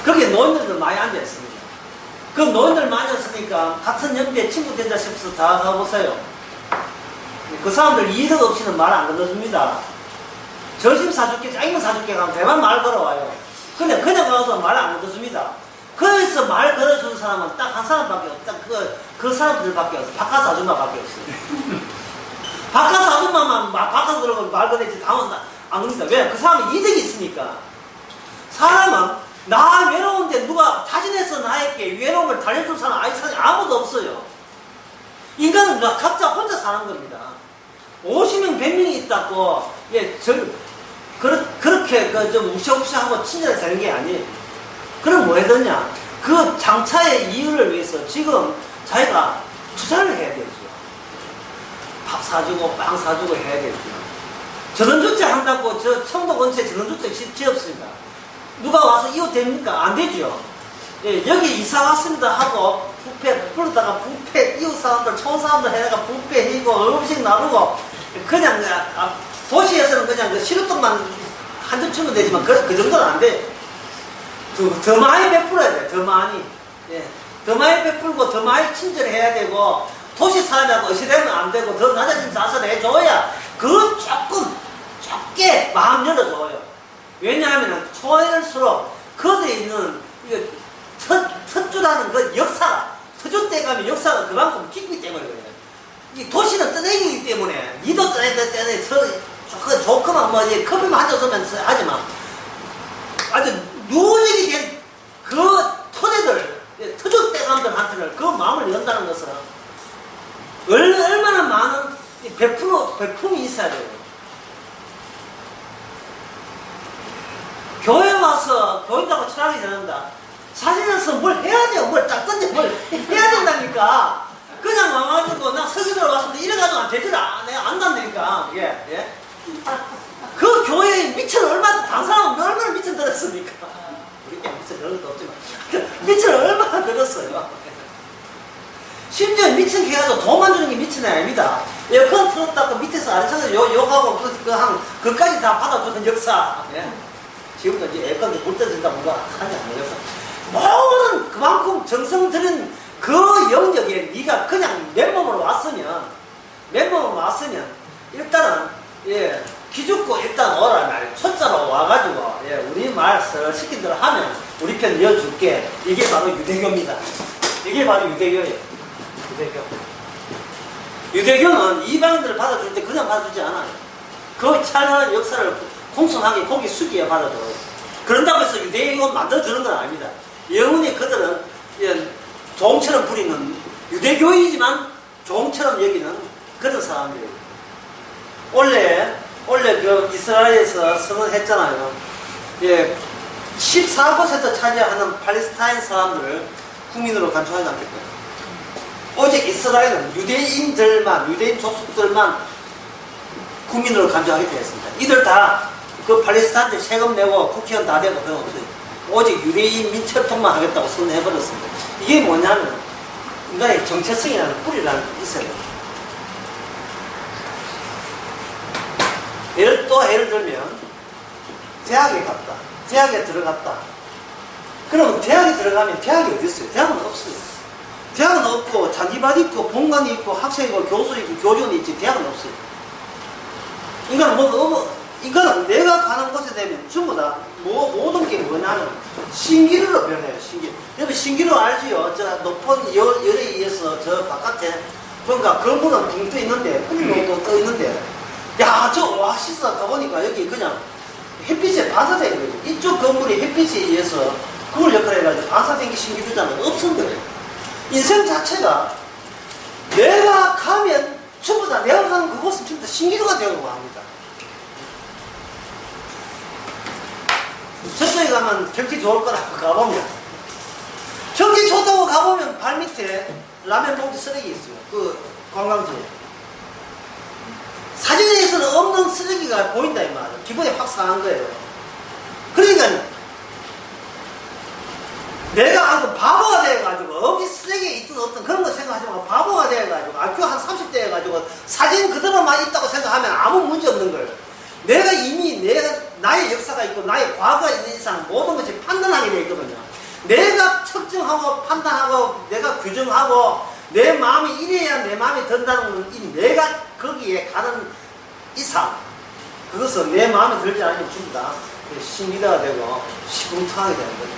거기에 노인들도 많이 앉아있습니다. 그 노인들 많이 앉았으니까 같은 연배에 친구 된다 싶어서 다 가보세요. 그 사람들 이득 없이는 말 안 걸어줍니다. 점심 사줄게, 짜장면 사줄게 가면 대만 말 걸어와요. 근데 그냥 가서 말 안 걸어줍니다. 거기서 말 걸어주는 사람은 딱 한 사람밖에 없다. 그 사람들밖에 없어. 바카스 아줌마밖에 없어요. 바카스 아줌마만 바카스 들어가면 말 걸어야지 다음은 안 그럽니다. 왜? 그 사람은 이득이 있으니까. 사람은 나 외로운데 누가 타진해서 나에게 외로움을 달래줄 사람 아무도 없어요. 인간은 각자 혼자 사는 겁니다. 50명, 100명이 있다고, 그렇게 좀 우시우시하고 친절하게 되는 게 아니에요. 그럼 뭐 해야 되냐? 그 장차의 이유를 위해서 지금 자기가 투자를 해야 되죠. 밥 사주고 빵 사주고 해야 되죠. 전원주택 한다고 저 청도 근처에 전원주택 지었습니다. 누가 와서 이웃 됩니까? 안 되죠. 예, 여기 이사 왔습니다 하고 뷔페 부르다가 뷔페 이웃 사람들 촌 사람들 해다가 뷔페 해고 음식 나누고 그냥 도시에서는 그냥 시루떡만 한 점 주면 되지만 그 정도는 안 돼. 더 많이 베풀어야 돼. 더 많이. 예. 더 많이 베풀고 더 많이 친절해야 되고 도시 사람하고 의시되면 안 되고 더 낮아진 자세를 해줘야 그 조금 좁게 마음 열어줘요. 왜냐하면 초일수록 거기에 있는 터주라는 그 역사가 터줏대감의 역사가 그만큼 깊기 때문에 그래요. 이 도시는 떠내기이기 때문에 니도 떠내 조그만 뭐 커피만 한 잔 쏘면 하지만 아주 누적이 된 그 토대들 터줏대감들한테는 그 마음을 연다는 것은 얼마나 많은 베품이 있어야 돼요. 교회 와서 교인하고 친하게 지낸다. 사진에서 뭘 해야 돼요. 뭘 짰던지 뭘 해야 된다니까. 그냥 와가지고 나 서기로 왔는데 이래가지고 안 되더라. 내가 안 간다니까. 예. 그 교회에 미천 얼마나 당사람은 얼마나 미천 들었습니까? 우리 게 미천 들은 것도 없지만 미천 얼마나 들었어요. 심지어 미천 해가지고 돈만 주는 게 미천이 아닙니다. 에어컨 틀었다고 밑에서 아래쪽에서 욕하고 그까지 다 받아주는 역사. 예. 지금도 이제 에어컨도 물 떠진다 뭔가 하지 않는 역사. 모든 그만큼 정성 들인 그 영역에 네가 그냥 맨몸으로 왔으면 일단은 기죽고 일단 오라 말이야. 첫자로 와가지고 우리 말을 시킨 대로 하면 우리 편 이어줄게. 이게 바로 유대교입니다. 이게 바로 유대교예요. 유대교는 이방인들을 받아줄 때 그냥 받아주지 않아요. 그 찬란한 역사를 공손하게 고개 숙여 받아줘요. 그런다고 해서 유대교는 만들어주는 건 아닙니다. 영원히 그들은 종처럼 부리는 유대교이지만 종처럼 여기는 그런 사람들이에요. 원래 그 이스라엘에서 선언했잖아요. 14% 차지하는 팔레스타인 사람들을 국민으로 간주하지 않겠다. 오직 이스라엘은 유대인 족속들만 국민으로 간주하겠다 했습니다. 이들 다 그 팔레스타인들 세금 내고 국회의원 다 되고 그런 없어요. 오직 유대인 민철통만 하겠다고 선언해버렸습니다. 이게 뭐냐면 인간의 정체성이라는 뿌리라는 게 있어요. 예를 또 예를 들면 대학에 갔다. 대학에 들어갔다. 그러면 대학에 들어가면 대학이 어디 있어요? 대학은 없어요. 대학은 없고 자기반 있고 본관이 있고 학생 있고 교수 있고 교직원이 있지 대학은 없어요. 이거는 내가 가는 곳에 되면 전부 다 모든 게 뭐냐면 신기루로 변해요. 신기루. 여러분 신기루 알지요? 저 높은 열에 의해서 저 바깥에 뭔가 건물은 붕 떠 있는데 뿌리로 떠 있는데 야 저 오아시스 가보니까 여기 그냥 햇빛에 반사되는 거죠. 이쪽 건물이 햇빛에 의해서 그걸 역할을 해가지고 반사된 게 신기루잖아요. 없은 거예요. 인생 자체가 내가 가면 전부 다 내가 가는 그곳은 전부 다 신기루가 되고 합니다. 저쪽에 가면 경치 좋을 거라고 가보면 경치 좋다고 가보면 발밑에 라면 봉지 쓰레기 있어요. 그 관광지에 사진에서는 없는 쓰레기가 보인다 이 말이에요. 기분이 확 상한 거예요. 그러니까 내가 바보가 돼가지고 어디 쓰레기에 있든 어떤 그런 거 생각하지 말고 바보가 돼가지고 IQ 한 30대 해가지고 사진 그대로만 있다고 생각하면 아무 문제 없는 거예요. 내가 이미 나의 역사가 있고 나의 과거가 있는 이상 모든 것이 판단하게 되어 있거든요. 내가 측정하고 판단하고 내가 규정하고 내 마음이 이래야 내 마음이 든다는 건 내가 거기에 가는 이상 그것은 내 마음에 들지 않으면 전부 다 신기가 되고 시궁창하게 되는 거죠.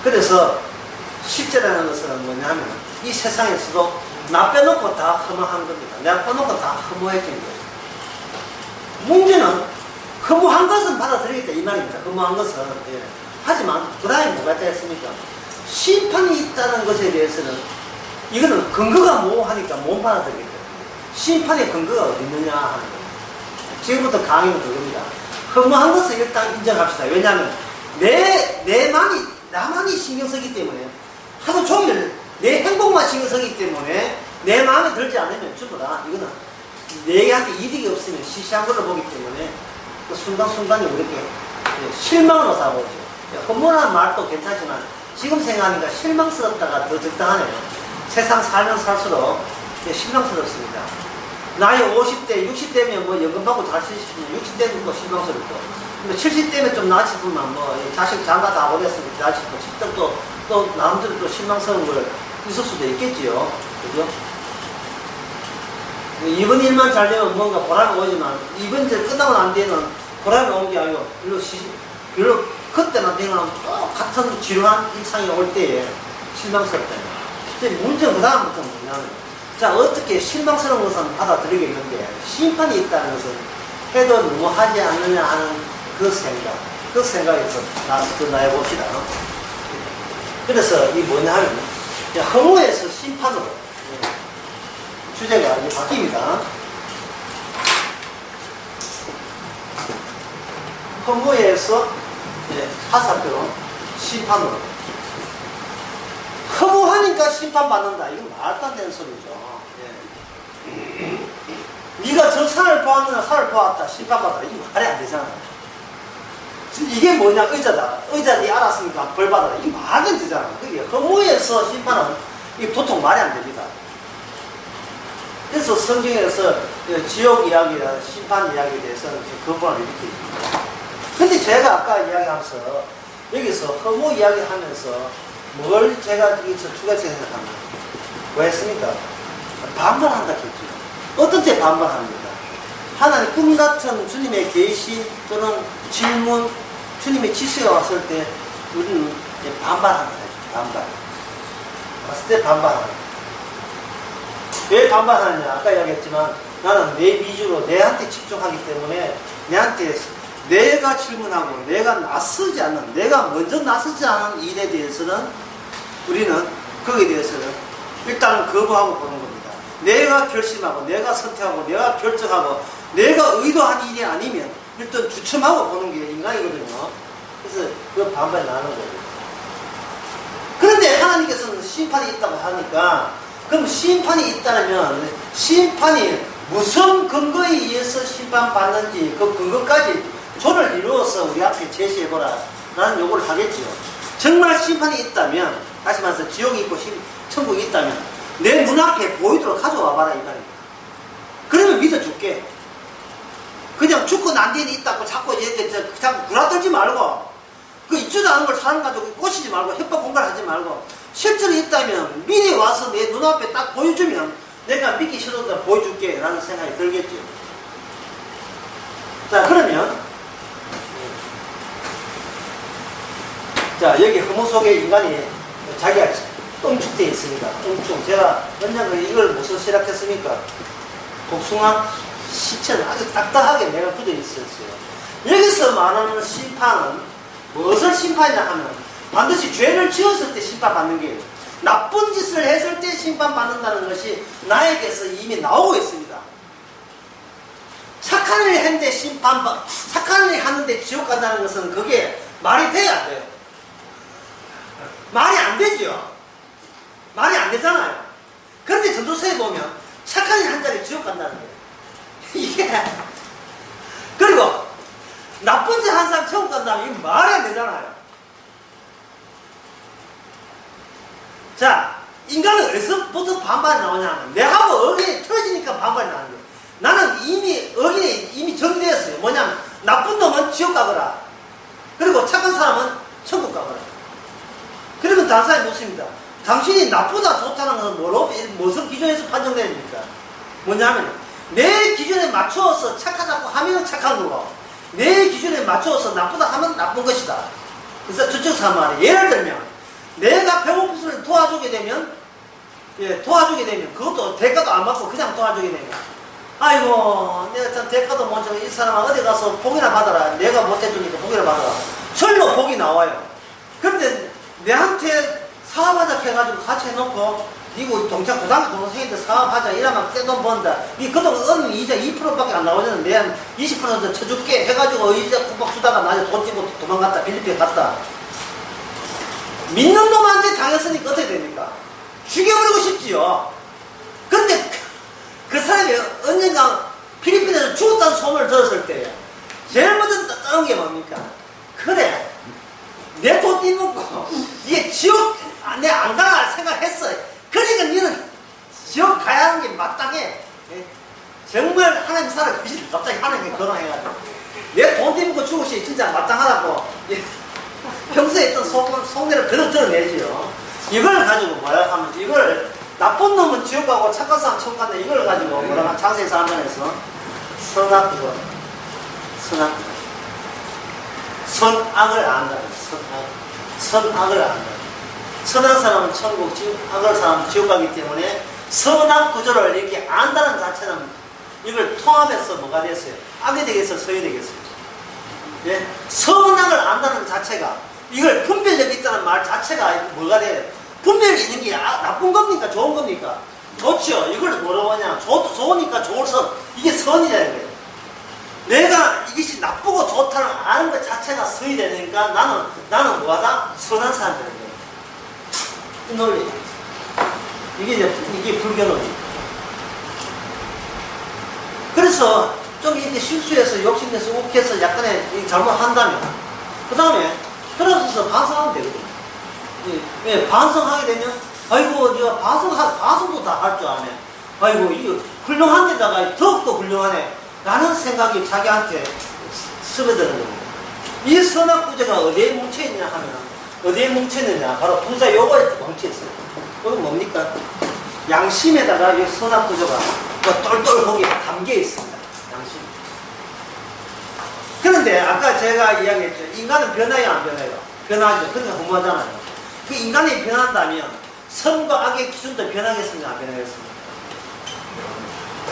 그래서 실제라는 것은 뭐냐면 이 세상에서도 나 빼놓고 다 허무한 겁니다. 내가 빼놓고 다 허무해진 거예요. 문제는 허무한 것은 받아들이겠다 이 말입니다. 허무한 것은. 예. 하지만 그 다음에 뭐가 있겠습니까? 심판이 있다는 것에 대해서는 이거는 근거가 모호하니까 못 받아들이겠다. 심판의 근거가 어디 있느냐 하는 거예요. 지금부터 강의는 그겁니다. 허무한 것을 일단 인정합시다. 왜냐하면 나만이 신경 쓰기 때문에 하루 종일 내 행복만 신경 쓰기 때문에 내 마음에 들지 않으면 전부 다 이거는 내한테 이득이 없으면 시시한 걸로 보기 때문에 그 순간순간이 이렇게 실망으로 사고죠. 허무한 말도 괜찮지만 지금 생각하니까 실망스럽다가 더 적당하네요. 세상 살면 살수록 실망스럽습니다. 나이 50대, 60대면 뭐 연금 받고 잘 쓰시면 60대는 또 실망스럽고 70대면 좀 낫지 보면 뭐 자식 장가 다 보냈으니까 낫지 뭐 또 남들은 또 실망스러운 걸 있을 수도 있겠지요. 그죠? 이번 일만 잘 되면 뭔가 보람이 오지만 이번 일 끝나고 난 뒤에는 보람이 오는 게 아니고 별로 그때나 내가 똑같은 지루한 일상이 올 때에 실망스럽다. 문제는 그 다음부터 뭐냐면 자 어떻게 실망스러운 것은 받아들이겠는데 심판이 있다는 것은 해도 너무 하지 않느냐 하는 그 생각에서 나해봅시다. 그래서 이 뭐냐 하면 허무에서 심판으로 주제가 이제 바뀝니다. 허무에서 화살표로 심판으로. 허무하니까 심판받는다. 이건 말도 안 되는 소리죠. 네가 저 산을 보았느냐 산을 보았다 심판받아라. 이거 말이 안 되잖아. 이게 뭐냐 의자다. 의자 네 알았으니까 벌 받아라. 이게 말이 안 되잖아. 그게 허무에서 심판은 이게 도통 말이 안 됩니다. 그래서 성경에서 지옥 이야기나 심판 이야기에 대해서는 거부를 일으킵니다. 근데 제가 아까 이야기하면서 여기서 허무 이야기하면서 뭘 제가 여기서 추가해서 생각하면 뭐 했습니까? 반발한다 했죠. 어떤 때 반발합니까? 하나님 꿈같은 주님의 계시 또는 질문 주님의 지시가 왔을 때 우리는 반발한다 했죠. 반발. 왔을 때 반발한다. 왜 반발하느냐? 아까 이야기했지만 나는 내 위주로 내한테 집중하기 때문에 내가 질문하고 내가 나서지 않는 내가 먼저 나서지 않은 일에 대해서는 우리는 거기에 대해서는 일단은 거부하고 보는 겁니다. 내가 결심하고 내가 선택하고 내가 결정하고 내가 의도한 일이 아니면 일단 주춤하고 보는 게 인간이거든요. 그래서 그 반발이 나는 거예요. 그런데 하나님께서는 심판이 있다고 하니까 그럼 심판이 있다면 심판이 무슨 근거에 의해서 심판받는지 그 근거까지 조를 이루어서 우리 앞에 제시해보라 라는 요구를 하겠죠. 정말 심판이 있다면 다시 말해서 지옥이 있고 천국이 있다면 내 눈앞에 보이도록 가져와 봐라 이 말입니다. 그러면 믿어줄게. 그냥 죽고 난 뒤에 있다고 자꾸 자꾸 구라떨지 말고 그 있지도 않은 걸 사람 가지고 꼬시지 말고 협박 공갈하지 말고 실제로 있다면 미리 와서 내 눈앞에 딱 보여주면 내가 믿기 싫어도 보여줄게 라는 생각이 들겠죠. 자, 그러면 자, 여기 허무 속에 인간이 자기가 응축되어 있습니다. 응축. 제가 언젠가 이걸 무슨 시작했습니까? 복숭아 시체는 아주 딱딱하게 내가 굳어 있었어요. 여기서 말하는 심판은 무엇을 심판이냐 하면 반드시 죄를 지었을 때 심판받는 게 나쁜 짓을 했을 때 심판받는다는 것이 나에게서 이미 나오고 있습니다. 착한 일을 했는데 착한 일을 하는데 지옥 간다는 것은 그게 말이 돼야 안 돼요. 말이 안 되죠. 말이 안 되잖아요. 그런데 전도서에 보면 착한 일 한 자리 지옥 간다는 거예요. 이게 그리고 나쁜 짓 한 사람 지옥 간다면 이거 말이 안 되잖아요. 자, 인간은 어디서부터 반발이 나오냐면 내하고 어gin이 틀어지니까 반발이 나는 거예요. 나는 어gin이 이미 정리되었어요. 뭐냐면 나쁜 놈은 지옥 가거라. 그리고 착한 사람은 천국 가거라. 그러면 다른 사람이 묻습니다. 당신이 나쁘다 좋다는 것은 무슨 기준에서 판정됩니까? 뭐냐면 내 기준에 맞추어서 착하다고 하면 착한 거고 내 기준에 맞추어서 나쁘다 하면 나쁜 것이다. 그래서 저쪽에서 한 말이 예를 들면 내가 배고픔을 도와주게 되면 그것도 대가도 안 받고 그냥 도와주게 되면 아이고 내가 참 대가도 못 주고 이 사람 어디 가서 복이나 받아라. 내가 못해주니까 복이나 받아라. 절로 복이 나와요. 그런데 내한테 사업하자 해가지고 같이 해놓고 니고 동창 고등학교 동생인데 사업하자 이러면 떼돈 번다. 니 그동안 얻는 이자 2%밖에 안 나오잖아. 내한 20% 쳐줄게 해가지고 이자 구박 주다가 나중에 돈 찌고 도망갔다. 필리핀에 갔다. 믿는 놈한테 당했으니까 어떻게 됩니까? 죽여버리고 싶지요. 그런데 그 사람이 언젠가 필리핀에서 죽었다는 소문을 들었을 때 제일 먼저 떠는 게 뭡니까? 그래 내 돈 띠먹고 이게 지옥 내 안 가나 생각했어. 그러니까 너는 지옥 가야 하는 게 마땅해. 정말 하나님 살아 계시다. 갑자기 하나님이 거론해가지고 내 돈 띠먹고 죽으시 진짜 마땅하다고 평소에 했던 속내를 그대로 드러내지요. 이걸 가지고 뭐라 하면 이걸 나쁜 놈은 지옥 가고 착한 사람 천국 간다. 이걸 가지고 뭐라 하면 장세에서 한번에서 선악을 안다. 선악을 안다. 선한 사람은 천국, 악한 사람은 지옥 가기 때문에 선악 구조를 이렇게 안다는 자체는 이걸 통합해서 뭐가 됐어요? 악이 되겠어요? 선이 되겠어요? 예? 선악을 안다는 자체가 이걸 분별력이 있다는 말 자체가 뭐가 돼요? 분별이 있는 게 나쁜 겁니까? 좋은 겁니까? 좋죠. 이걸 뭐라고 하냐? 좋으니까 좋을 선. 이게 선이라는 거예요. 내가 이것이 나쁘고 좋다는 아는 것 자체가 선이 되니까 나는 뭐하다? 선한 사람 되는 거예요. 이 논리. 이게 불교 논리. 그래서 좀 이렇게 실수해서 욕심내서 욱해서 약간의 잘못한다면 그 다음에 들어서서 반성하면 되거든요. 예, 반성하게 되면 아이고 네가 반성도 다 할 줄 아네. 아이고 이거 훌륭한 데다가 더욱더 훌륭하네 라는 생각이 자기한테 스며드는 겁니다. 이 선악구조가 어디에 뭉쳐있냐 하면 어디에 뭉쳐있느냐 바로 부자 요거에 뭉쳐있어요. 이건 뭡니까? 양심에다가 이 선악구조가 똘똘 거기에 담겨 있습니다. 양심. 그런데 아까 제가 이야기했죠. 인간은 변해요 안 변해요? 변하죠. 그러니까 허무하잖아요. 그 인간이 변한다면 선과 악의 기준도 변하겠습니까? 안 변하겠습니까?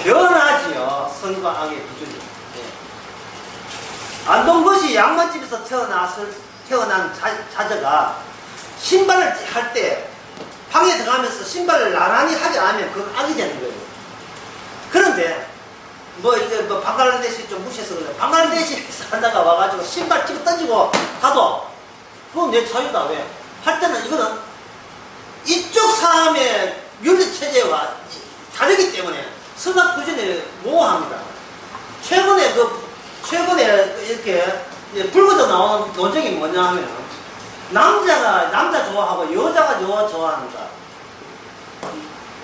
변하지요. 선과 악의 기준이. 네. 안동것이 양반집에서 태어난 자저가 신발을 할 때 방에 들어가면서 신발을 나란히 하지 않으면 그건 악이 되는 거예요. 그런데 방글라데시 좀 무시해서 그래. 방글라데시 살다가 와가지고 신발 집어 던지고 가도 그건 내 자유다. 왜? 할 때는 이거는 이쪽 사람의 윤리체제와 다르기 때문에 선악구전에 모호합니다. 최근에 이렇게 불거져 나오는 논쟁이 뭐냐 하면 남자가 남자 좋아하고 여자가 여자 좋아한다.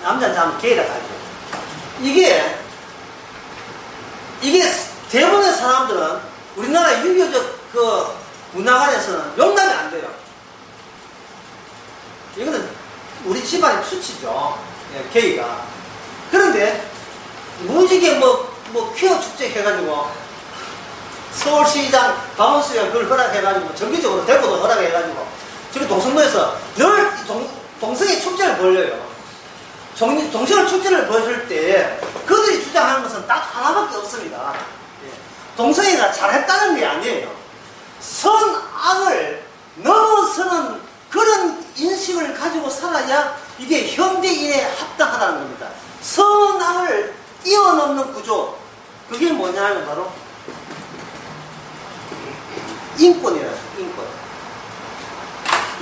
남자는 게이라 하죠. 이게 대부분의 사람들은 우리나라 유교적 그 문화관에서는 용납이 안 돼요. 이거는 우리 집안의 수치죠. 예, 계기가. 그런데 무지개 뭐 퀴어 축제 해가지고 서울시장 강원수가 그걸 허락해가지고 정기적으로 대구도 허락해가지고 지금 동성로에서 늘 동성애 축제를 벌려요. 동성애 축제를 벌일 때 그들이 주장하는 것은 딱 하나밖에 없습니다. 예. 동성애가 잘했다는 게 아니에요. 선악을 넘어서는 그런 인식을 가지고 살아야 이게 현대인에 합당하다는 겁니다. 선악을 뛰어넘는 구조, 그게 뭐냐면 바로 인권이라요. 인권.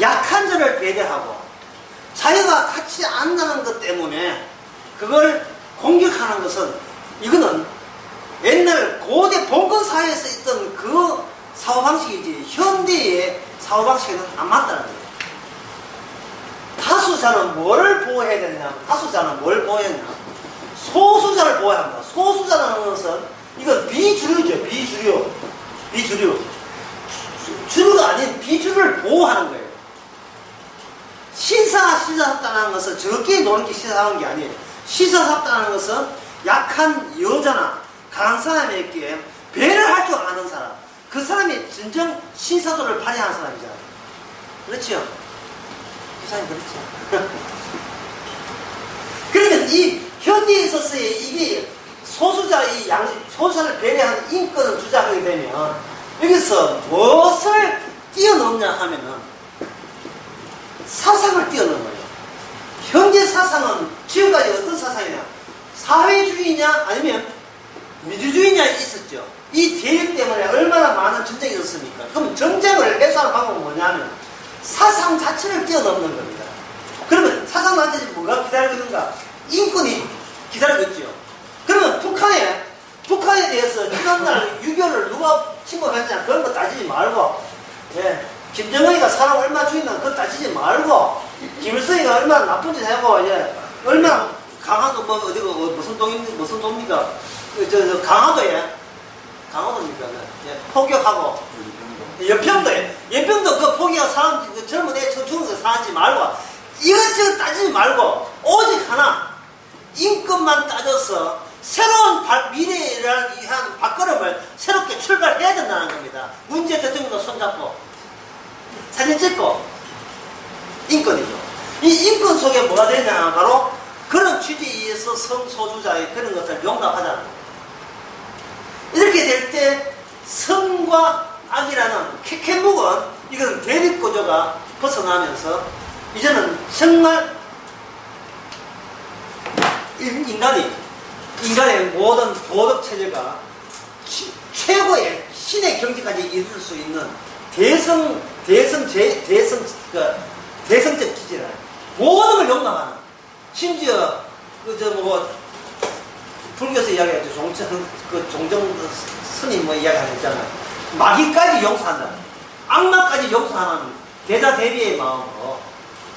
약한 자를 배려하고 자기가 같이 안다는 것 때문에 그걸 공격하는 것은, 이거는 옛날 고대 봉건 사회에서 있던 그 사고방식이지 현대의 사고방식에는 안 맞다는 거예요. 다수자는 뭘 보호해야 되느냐? 다수자는 뭘 보호해야 되느냐? 소수자를 보호해야 합니다. 소수자라는 것은 이건 비주류죠. 비주류. 주류가 아닌 비주류를 보호하는 거예요. 시사합다는 것은 저렇게 노는 게 시사하는 게 아니에요. 시사합다는 것은 약한 여자나 강한 사람에게 배려할 줄 아는 사람, 그 사람이 진정 신사도를 발휘하는 사람이잖아요. 그렇죠? 그 사람이 그렇죠. 그러면 이 현대에 있어서의 이게 소수자를 배려하는 인권을 주장하게 되면 여기서 무엇을 뛰어넘냐 하면은 사상을 뛰어넘는 거예요. 현재 사상은 지금까지 어떤 사상이냐? 사회주의냐 아니면 민주주의냐 있었죠. 이 대립 때문에 얼마나 많은 전쟁이 있었습니까? 그럼 전쟁을 해소하는 방법은 뭐냐면 사상 자체를 뛰어넘는 겁니다. 그러면 사상 자체에 뭐가 기다리고 있는가? 인권이 기다리고 있죠. 그러면 북한에 대해서 지난날 6.25를 누가 침범했냐 그런 거 따지지 말고, 예, 김정은이가 사람 얼마 죽였나 그거 따지지 말고, 김일성이가 얼마나 나쁜 짓 하고, 예, 얼마나 강화도 무슨 동입니까? 강화도입니까? 예, 포격하고, 연평도 그 포기한 사람, 그 젊은 애 죽은 거 사지 말고, 이것저것 따지지 말고, 오직 하나, 인권만 따져서 새로운 미래를 위한 발걸음을 새롭게 출발해야 된다는 겁니다. 문재인 대통령도 손잡고 사진 찍고. 인권이죠. 이 인권 속에 뭐가 되냐? 바로 그런 취지에 의해서 성소수자의 그런 것을 용납하자는 겁니다. 이렇게 될 때 성과 악이라는 캐캐묵은 이건 대립구조가 벗어나면서 이제는 정말 인간의 모든 도덕체제가 최고의 신의 경지까지 이룰 수 있는 대성적 기질을 모든 걸 용납하는, 심지어 불교에서 이야기하죠. 종정 스님 이야기하셨잖아요. 마귀까지 용서한다, 악마까지 용서하는 대자대비의 마음으로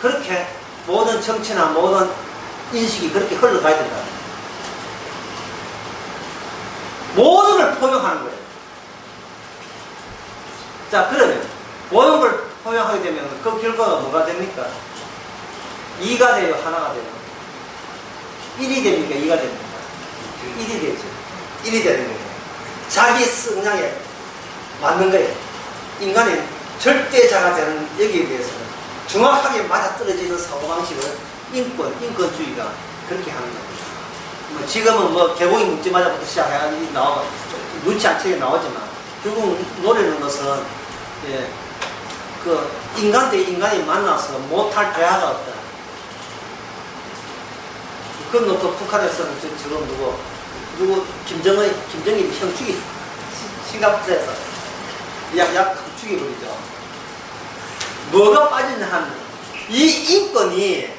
그렇게 모든 정치나 모든 인식이 그렇게 흘러가야 된다. 모든 걸 포용하는 거예요. 자, 그러면 모든 걸 포용하게 되면 그 결과가 뭐가 됩니까? 2가 돼요? 하나가 돼요? 1이 됩니까? 2가 됩니까? 1이 되죠. 1이 되는 거예요. 자기 성향에 맞는 거예요. 인간의 절대자가 되는 여기에 대해서는 정확하게 맞아떨어지는 사고방식을 인권주의가 그렇게 하는 겁니다. 지금은 개고기 묻지마자부터 시작해가지고 나오고 눈치 안 채게 나오지만 결국 노래는 것은, 예, 그 인간 대 인간이 만나서 못할 대화가 없다. 그건 놓고 북한에서는 지금 누구 김정일이 형 싱가포르에서 약 죽여버리죠. 뭐가 빠지냐 하면 이 인권이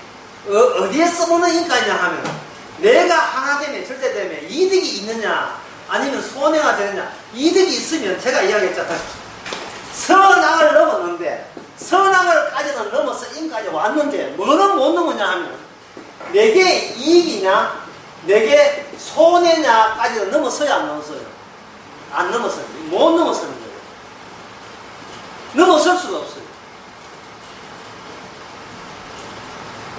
어디에 써먹는 인권이냐 하면 내가 하나 되면 절대되면 이득이 있느냐 아니면 손해가 되느냐. 이득이 있으면 제가 이야기했잖아요. 선악을 넘었는데 선악을까지는 넘어서 인까지 왔는데 뭐는 못 넘었냐 하면 내게 이익이냐 내게 손해냐까지는 넘어서야 안 넘어서요. 안 넘어서는 거예요. 못 넘어서는 거예요. 넘어설 수가 없어요.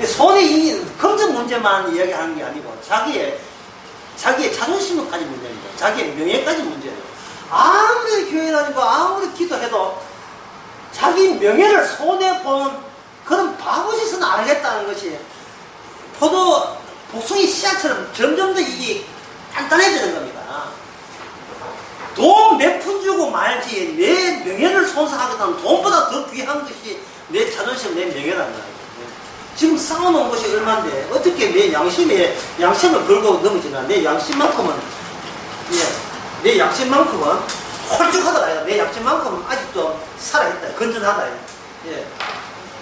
손의 이익, 금전 문제만 이야기하는 게 아니고 자기의 자존심까지 문제입니다. 자기의 명예까지 문제예요. 아무리 교회 다니고 아무리 기도해도 자기 명예를 손해보는 그런 바보짓은 안 하겠다는 것이 복숭이 씨앗처럼 점점 더 이게 단단해지는 겁니다. 돈 몇 푼 주고 말지 내 명예를 손상하겠다는 돈보다 더 귀한 것이 내 자존심, 내 명예라는 거예요. 지금 쌓아놓은 것이 얼마인데 어떻게 내 양심을 걸고 넘어지나. 내 양심만큼은 홀쭉하더라. 내 양심만큼은 아직도 살아있다. 건전하다. 예.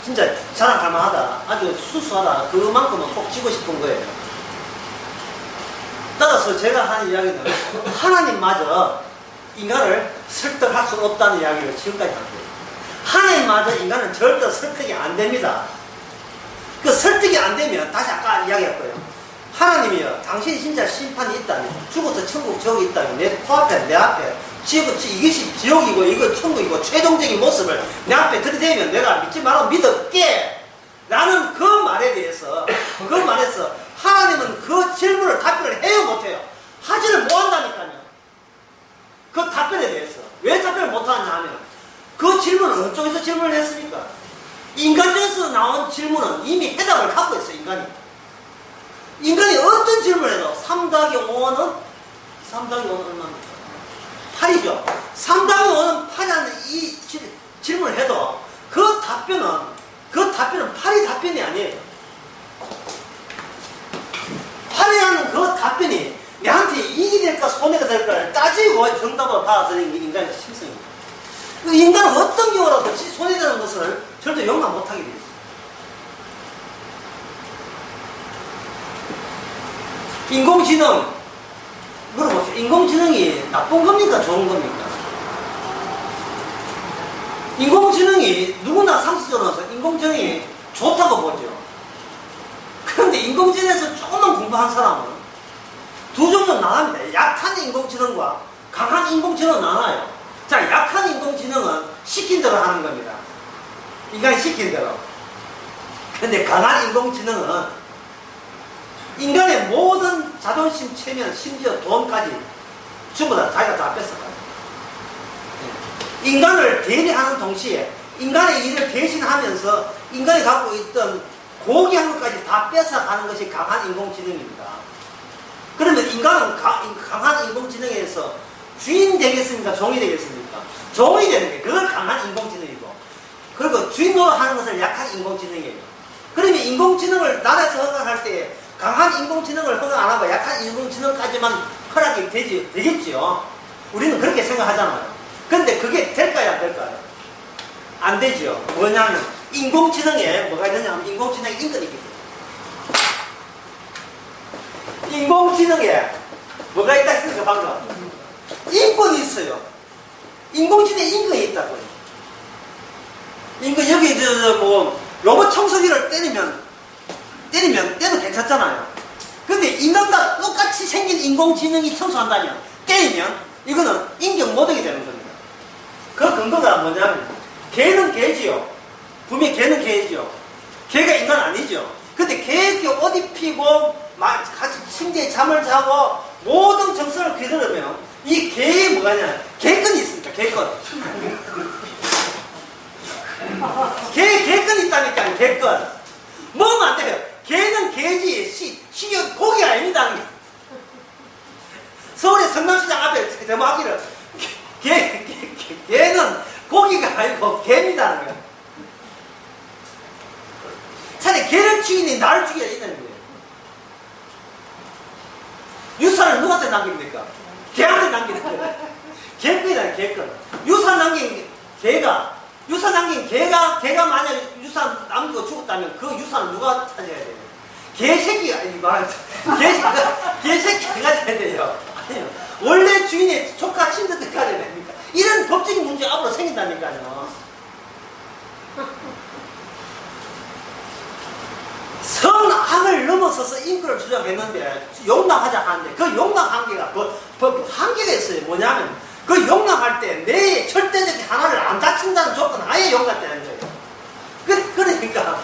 진짜 자랑할 만하다. 아주 수수하다. 그만큼은 꼭 지고 싶은 거예요. 따라서 제가 하는 이야기는 하나님마저 인간을 설득할 수 없다는 이야기를 지금까지 한 거예요. 하나님마저 인간은 절대 설득이 안 됩니다. 그 설득이 안 되면 다시 아까 이야기할 거예요. 하나님이요, 당신이 진짜 심판이 있다면, 죽어서 천국 저기 있다면 내 코앞에 내 앞에 이것이 지옥이고 이거 천국이고 최종적인 모습을 내 앞에 들이대면 내가 믿지 말고 믿을게 라는 그 말에 대해서 하나님은 그 질문을 답변을 해요 못해요? 하지를 못한다니까요. 그 답변에 대해서 왜 답변을 못하느냐 하면 그 질문은 어느 쪽에서 질문을 했습니까? 인간에서 나온 질문은 이미 해답을 갖고 있어요. 인간이 어떤 질문을 해도 3 더하기 5는 3 더하기 5는 얼마입니까? 8이죠. 3 더하기 5는 8이라는 이 질문을 해도 그 답변은 8이 답변이 아니에요. 8이라는 그 답변이 내한테 이익이 될까 손해가 될까를 따지고 정답을 받아들이는 게 인간의 심성입니다. 그 인간은 어떤 경우라도 손해되는 것을 절대 용납 못하게 되어 있어요. 인공지능 물어보죠. 인공지능이 나쁜 겁니까? 좋은 겁니까? 인공지능이 누구나 상식적으로서 인공지능이 좋다고 보죠. 그런데 인공지능에서 조금만 공부한 사람은 두 종류로 나갑니다. 약한 인공지능과 강한 인공지능은 나눠요. 자, 약한 인공지능은 시킨 대로 하는 겁니다. 인간이 시킨 대로. 그런데 강한 인공지능은 인간의 모든 자존심, 체면, 심지어 돈까지 전부 다 자기가 다 뺏어가요. 인간을 대리하는 동시에 인간의 일을 대신하면서 인간이 갖고 있던 고귀한 것까지 다 뺏어가는 것이 강한 인공지능입니다. 그러면 인간은 강한 인공지능에서 주인 되겠습니까? 종이 되겠습니까? 종이 되는 게 그걸 강한 인공지능이고, 그리고 주인 노릇하는 것을 약한 인공지능이에요. 그러면 인공지능을 나라에서 허가할 때 강한 인공지능을 허가 안 하고 약한 인공지능까지만 허락이 되겠지요. 우리는 그렇게 생각하잖아요. 근데 그게 될까요? 안 될까요? 안 되죠. 뭐냐면 인공지능에 뭐가 있느냐 하면 인공지능에 인권이 있기 때문에. 인공지능에 뭐가 있다 했으니까 방금 인권이 있어요. 인공지능에 인권이 있다고요. 인권 여기 뭐 로봇 청소기를 때리면 괜찮잖아요. 근데 인간과 똑같이 생긴 인공지능이 청소한다면 때리면 이거는 인격 모독이 되는 겁니다. 그 근거가 뭐냐면 개는 개지요. 분명히 개는 개지요. 개가 인간 아니죠. 근데 개에게 옷 입히고 같이 침대에 잠을 자고 모든 정서를 기르려면 이 개에 뭐가냐, 개끈이 있습니까? 개끈. 개끈이 있다니까요. 개끈. 먹으면 안 돼요. 개는 개지 식용 고기 아닙니다. 서울의 성남시장 앞에 대모하기를 개는 고기가 아니고 개입니다. 차라리 개를 죽이니 나를 죽여야 된다는 거예요. 유산을 누구한테 남깁니까? 개한테 남기는 거예요. 개끈이다, 개끈. 유산 남긴 개가 만약에 유산 남기고 죽었다면 그 유산을 누가 찾아야 돼요? 개새끼가, 개새끼가 가져야 돼요. 아니요. 원래 주인의 조카 친척들 가져야 됩니까? 이런 법적인 문제가 앞으로 생긴다니까요. 선악을 넘어서서 인권을 주장했는데 용납하자 하는데 그 용납 한계가 법 한계가 있어요. 뭐냐면 그 용납할 때 내 절대적인 하나를 안 다친다는 조건 아예 용납되는 거예요. 그러니까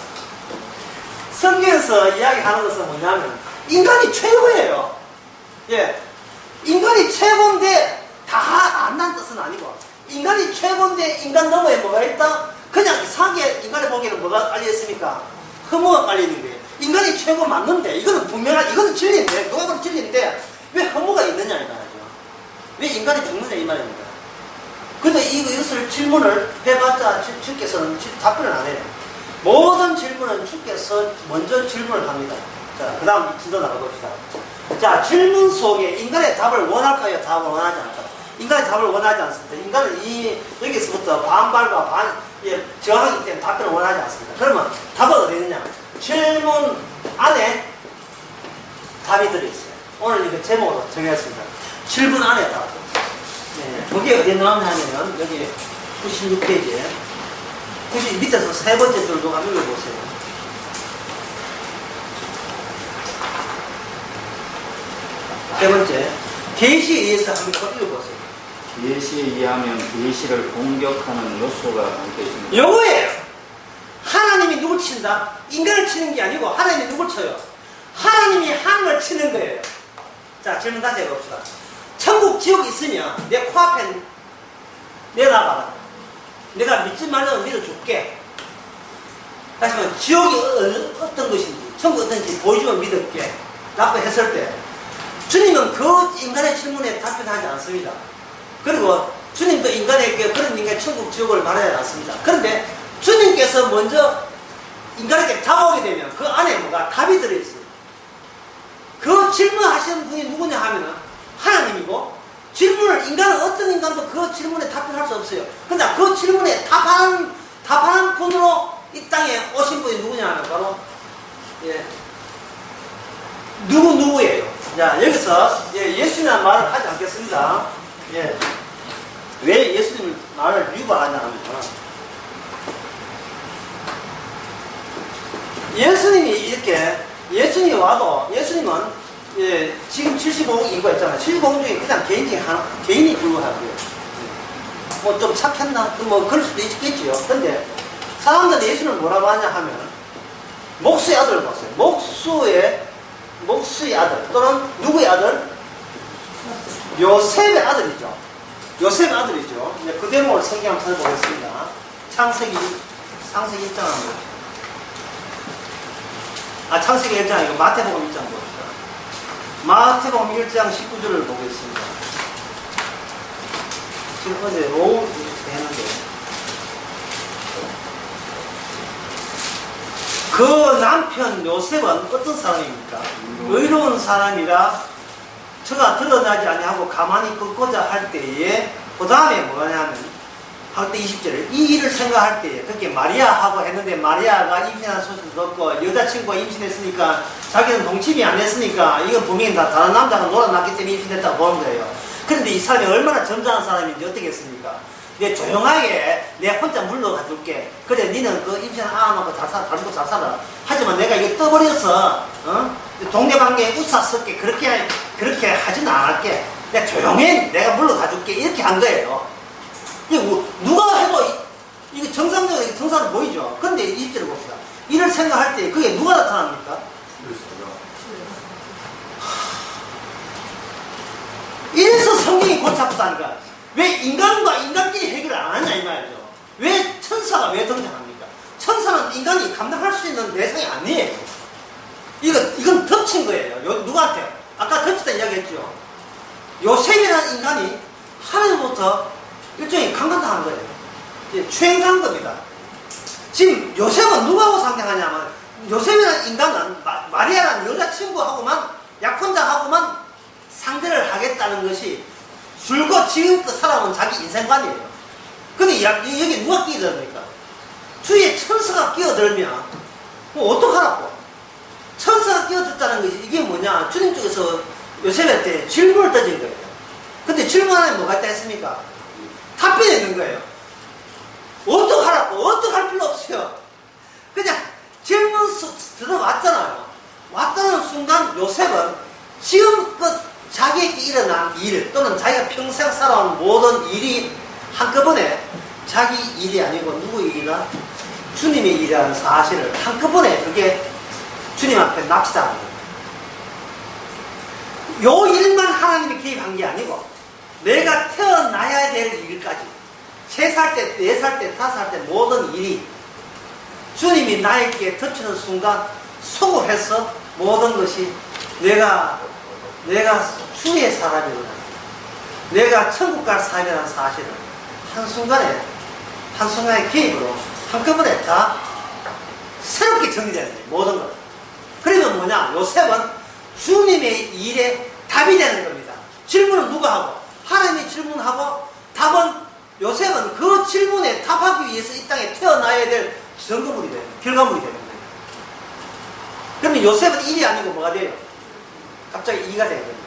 성경에서 이야기하는 것은 뭐냐면 인간이 최고예요. 예, 인간이 최고인데 다 안다는 뜻은 아니고 인간이 최고인데 인간 너머에 뭐가 있다? 그냥 이상하게 인간의 보기에는 뭐가 깔려있습니까? 허무가 깔려있는 거예요. 인간이 최고 맞는데 이거는 분명한 이거는 진리인데 누가 봐도 진리인데 왜 허무가 있느냐 이 말이죠. 왜 인간이 죽느냐 이 말입니다. 근데 이것을 질문을 해봤자 주께서는 답변을 안 해요. 모든 질문은 주께서 먼저 질문을 합니다. 자, 그 다음 진도 나가봅시다. 자, 질문 속에 인간의 답을 원할까요? 답을 원하지 않을까요? 인간의 답을 원하지 않습니다. 인간은 여기서부터 반발과 저항이기 때문에 답변을 원하지 않습니다. 그러면 답은 어디 있느냐? 질문 안에 답이 들어있어요. 오늘 이거 제목으로 정했습니다. 질문 안에 답. 네, 거기에 어디에 나오냐면 여기 96페이지에 밑에서 세 번째 줄도 한번 읽어보세요. 세 번째, 계시에 의해서 한번 읽어보세요. 계시에 의하면 계시를 공격하는 요소가 함께 있습니다. 요거예요. 하나님이 누굴 친다? 인간을 치는 게 아니고 하나님이 누굴 쳐요? 하나님이 하나님을 치는 거예요. 자, 질문 다시 해봅시다. 천국 지옥이 있으면 내 코앞에 내놔봐라. 내가 믿지 말면 믿어줄게. 다시 말해, 지옥이 어떤 것인지 천국 어떤지 보여주면 믿을게 라고 했을 때 주님은 그 인간의 질문에 답변하지 않습니다. 그리고 주님도 인간에게 그런 인간의 천국 지옥을 말하지 않습니다. 그런데 주님께서 먼저 인간에게 다가오게 되면 그 안에 뭐가 답이 들어있어요. 그 질문하시는 분이 누구냐 하면은 하나님이고, 질문을 인간은 어떤 인간도 그 질문에 답변할 수 없어요. 근데 그 질문에 답하는 분으로 이 땅에 오신 분이 누구냐 하면 바로 누구예요. 자, 여기서 예수님이라는 말을 하지 않겠습니다. 왜 예수님 말을 유발하냐 하면 예수님이 와도 예수님은 지금 75억 인구가 있잖아요. 75억 중에 그냥 개인이 불구하고요. 뭐 좀 착했나? 뭐 그럴 수도 있겠지요. 근데 사람들이 예수님을 뭐라고 하냐 하면 목수의 아들을 봤어요. 목수의 아들 또는 누구의 아들? 요셉의 아들이죠. 요셉의 아들이죠. 그 대목을 성경 한번 찾아보겠습니다. 창세기 1장 창세기 1장 아니고 마태복음 1장 봅시다. 마태복음 1장 19절을 보겠습니다. 지금 어제 오후 했는데 그 남편 요셉은 어떤 사람입니까? 의로운 사람이라 저가 드러나지 아니하고 가만히 걷고자 할 때에 그 다음에 뭐냐면 할 때 20절에 이 일을 생각할 때에 그렇게 마리아하고 했는데 마리아가 임신한 소식을 듣고 여자친구가 임신했으니까 자기는 동침이 안 했으니까 이건 분명히 다 다른 남자가 놀아났기 때문에 임신했다고 보는 거예요. 그런데 이 사람이 얼마나 점잖은 사람인지 어떻게 했습니까? 내 조용하게 내 혼자 물러가 줄게. 그래 니는 그 임신 안 하고 잘 살아. 하지만 내가 이거 떠버려서 동네방네에 웃었을게 그렇게 하지는 않을게. 내가 조용히 내가 물러가 줄게. 이렇게 한 거예요. 누가 해도 이게 정상적인 정상으로 보이죠. 그런데 20절을 봅시다. 이를 생각할 때 그게 누가 나타납니까? 이래서 성경이 골치 아프다니까. 왜 인간과 인간끼리 해결을 안 하냐 이 말이죠. 왜 천사가 왜 등장합니까? 천사는 인간이 감당할 수 있는 대상이 아니에요. 이건 덮친 거예요. 누구한테? 아까 덮쳤다 이야기했죠. 요셉이라는 인간이 하나님부터 일종의 강간당한 거예요. 추행당한 겁니다. 지금 요셉은 누구하고 상대하냐면 요셉이라는 인간은 마리아라는 여자친구하고만 약혼자하고만 상대를 하겠다는 것이 줄곧 지금껏 살아온 자기 인생관이에요. 근데 여기 누가 끼어듭니까? 주위에 천사가 끼어들면 뭐 어떡하라고? 천사가 끼어들다는 것이 이게 뭐냐? 주님 쪽에서 요셉한테 질문을 던진 거예요. 근데 질문 안에 뭐가 있다 했습니까? 답변이 있는 거예요. 어떡하라고? 어떡할 필요 없어요. 그냥 질문 들어왔잖아요. 왔다는 순간 요셉은 지금껏 자기에게 일어난 일 또는 자기가 평생 살아온 모든 일이 한꺼번에 자기 일이 아니고 누구 일이나 주님의 일이라는 사실을 한꺼번에 그게 주님 앞에 납치당하는 거예요. 요 일만 하나님이 개입한 게 아니고 내가 태어나야 될 일까지 3살 때, 4살 때, 5살 때 모든 일이 주님이 나에게 덮치는 순간 소급해서 모든 것이 내가 주의 사람이구나, 내가 천국 갈 사람이라는 사실을 한순간의 개입으로 한꺼번에 다 새롭게 정리되는 거예요. 모든 것. 그러면 뭐냐? 요셉은 주님의 일에 답이 되는 겁니다. 질문은 누가 하고? 하나님이 질문하고 답은 요셉은 그 질문에 답하기 위해서 이 땅에 태어나야 될 결과물이 되는 거예요. 그러면 요셉은 일이 아니고 뭐가 돼요? 갑자기 이가 되는 겁니다.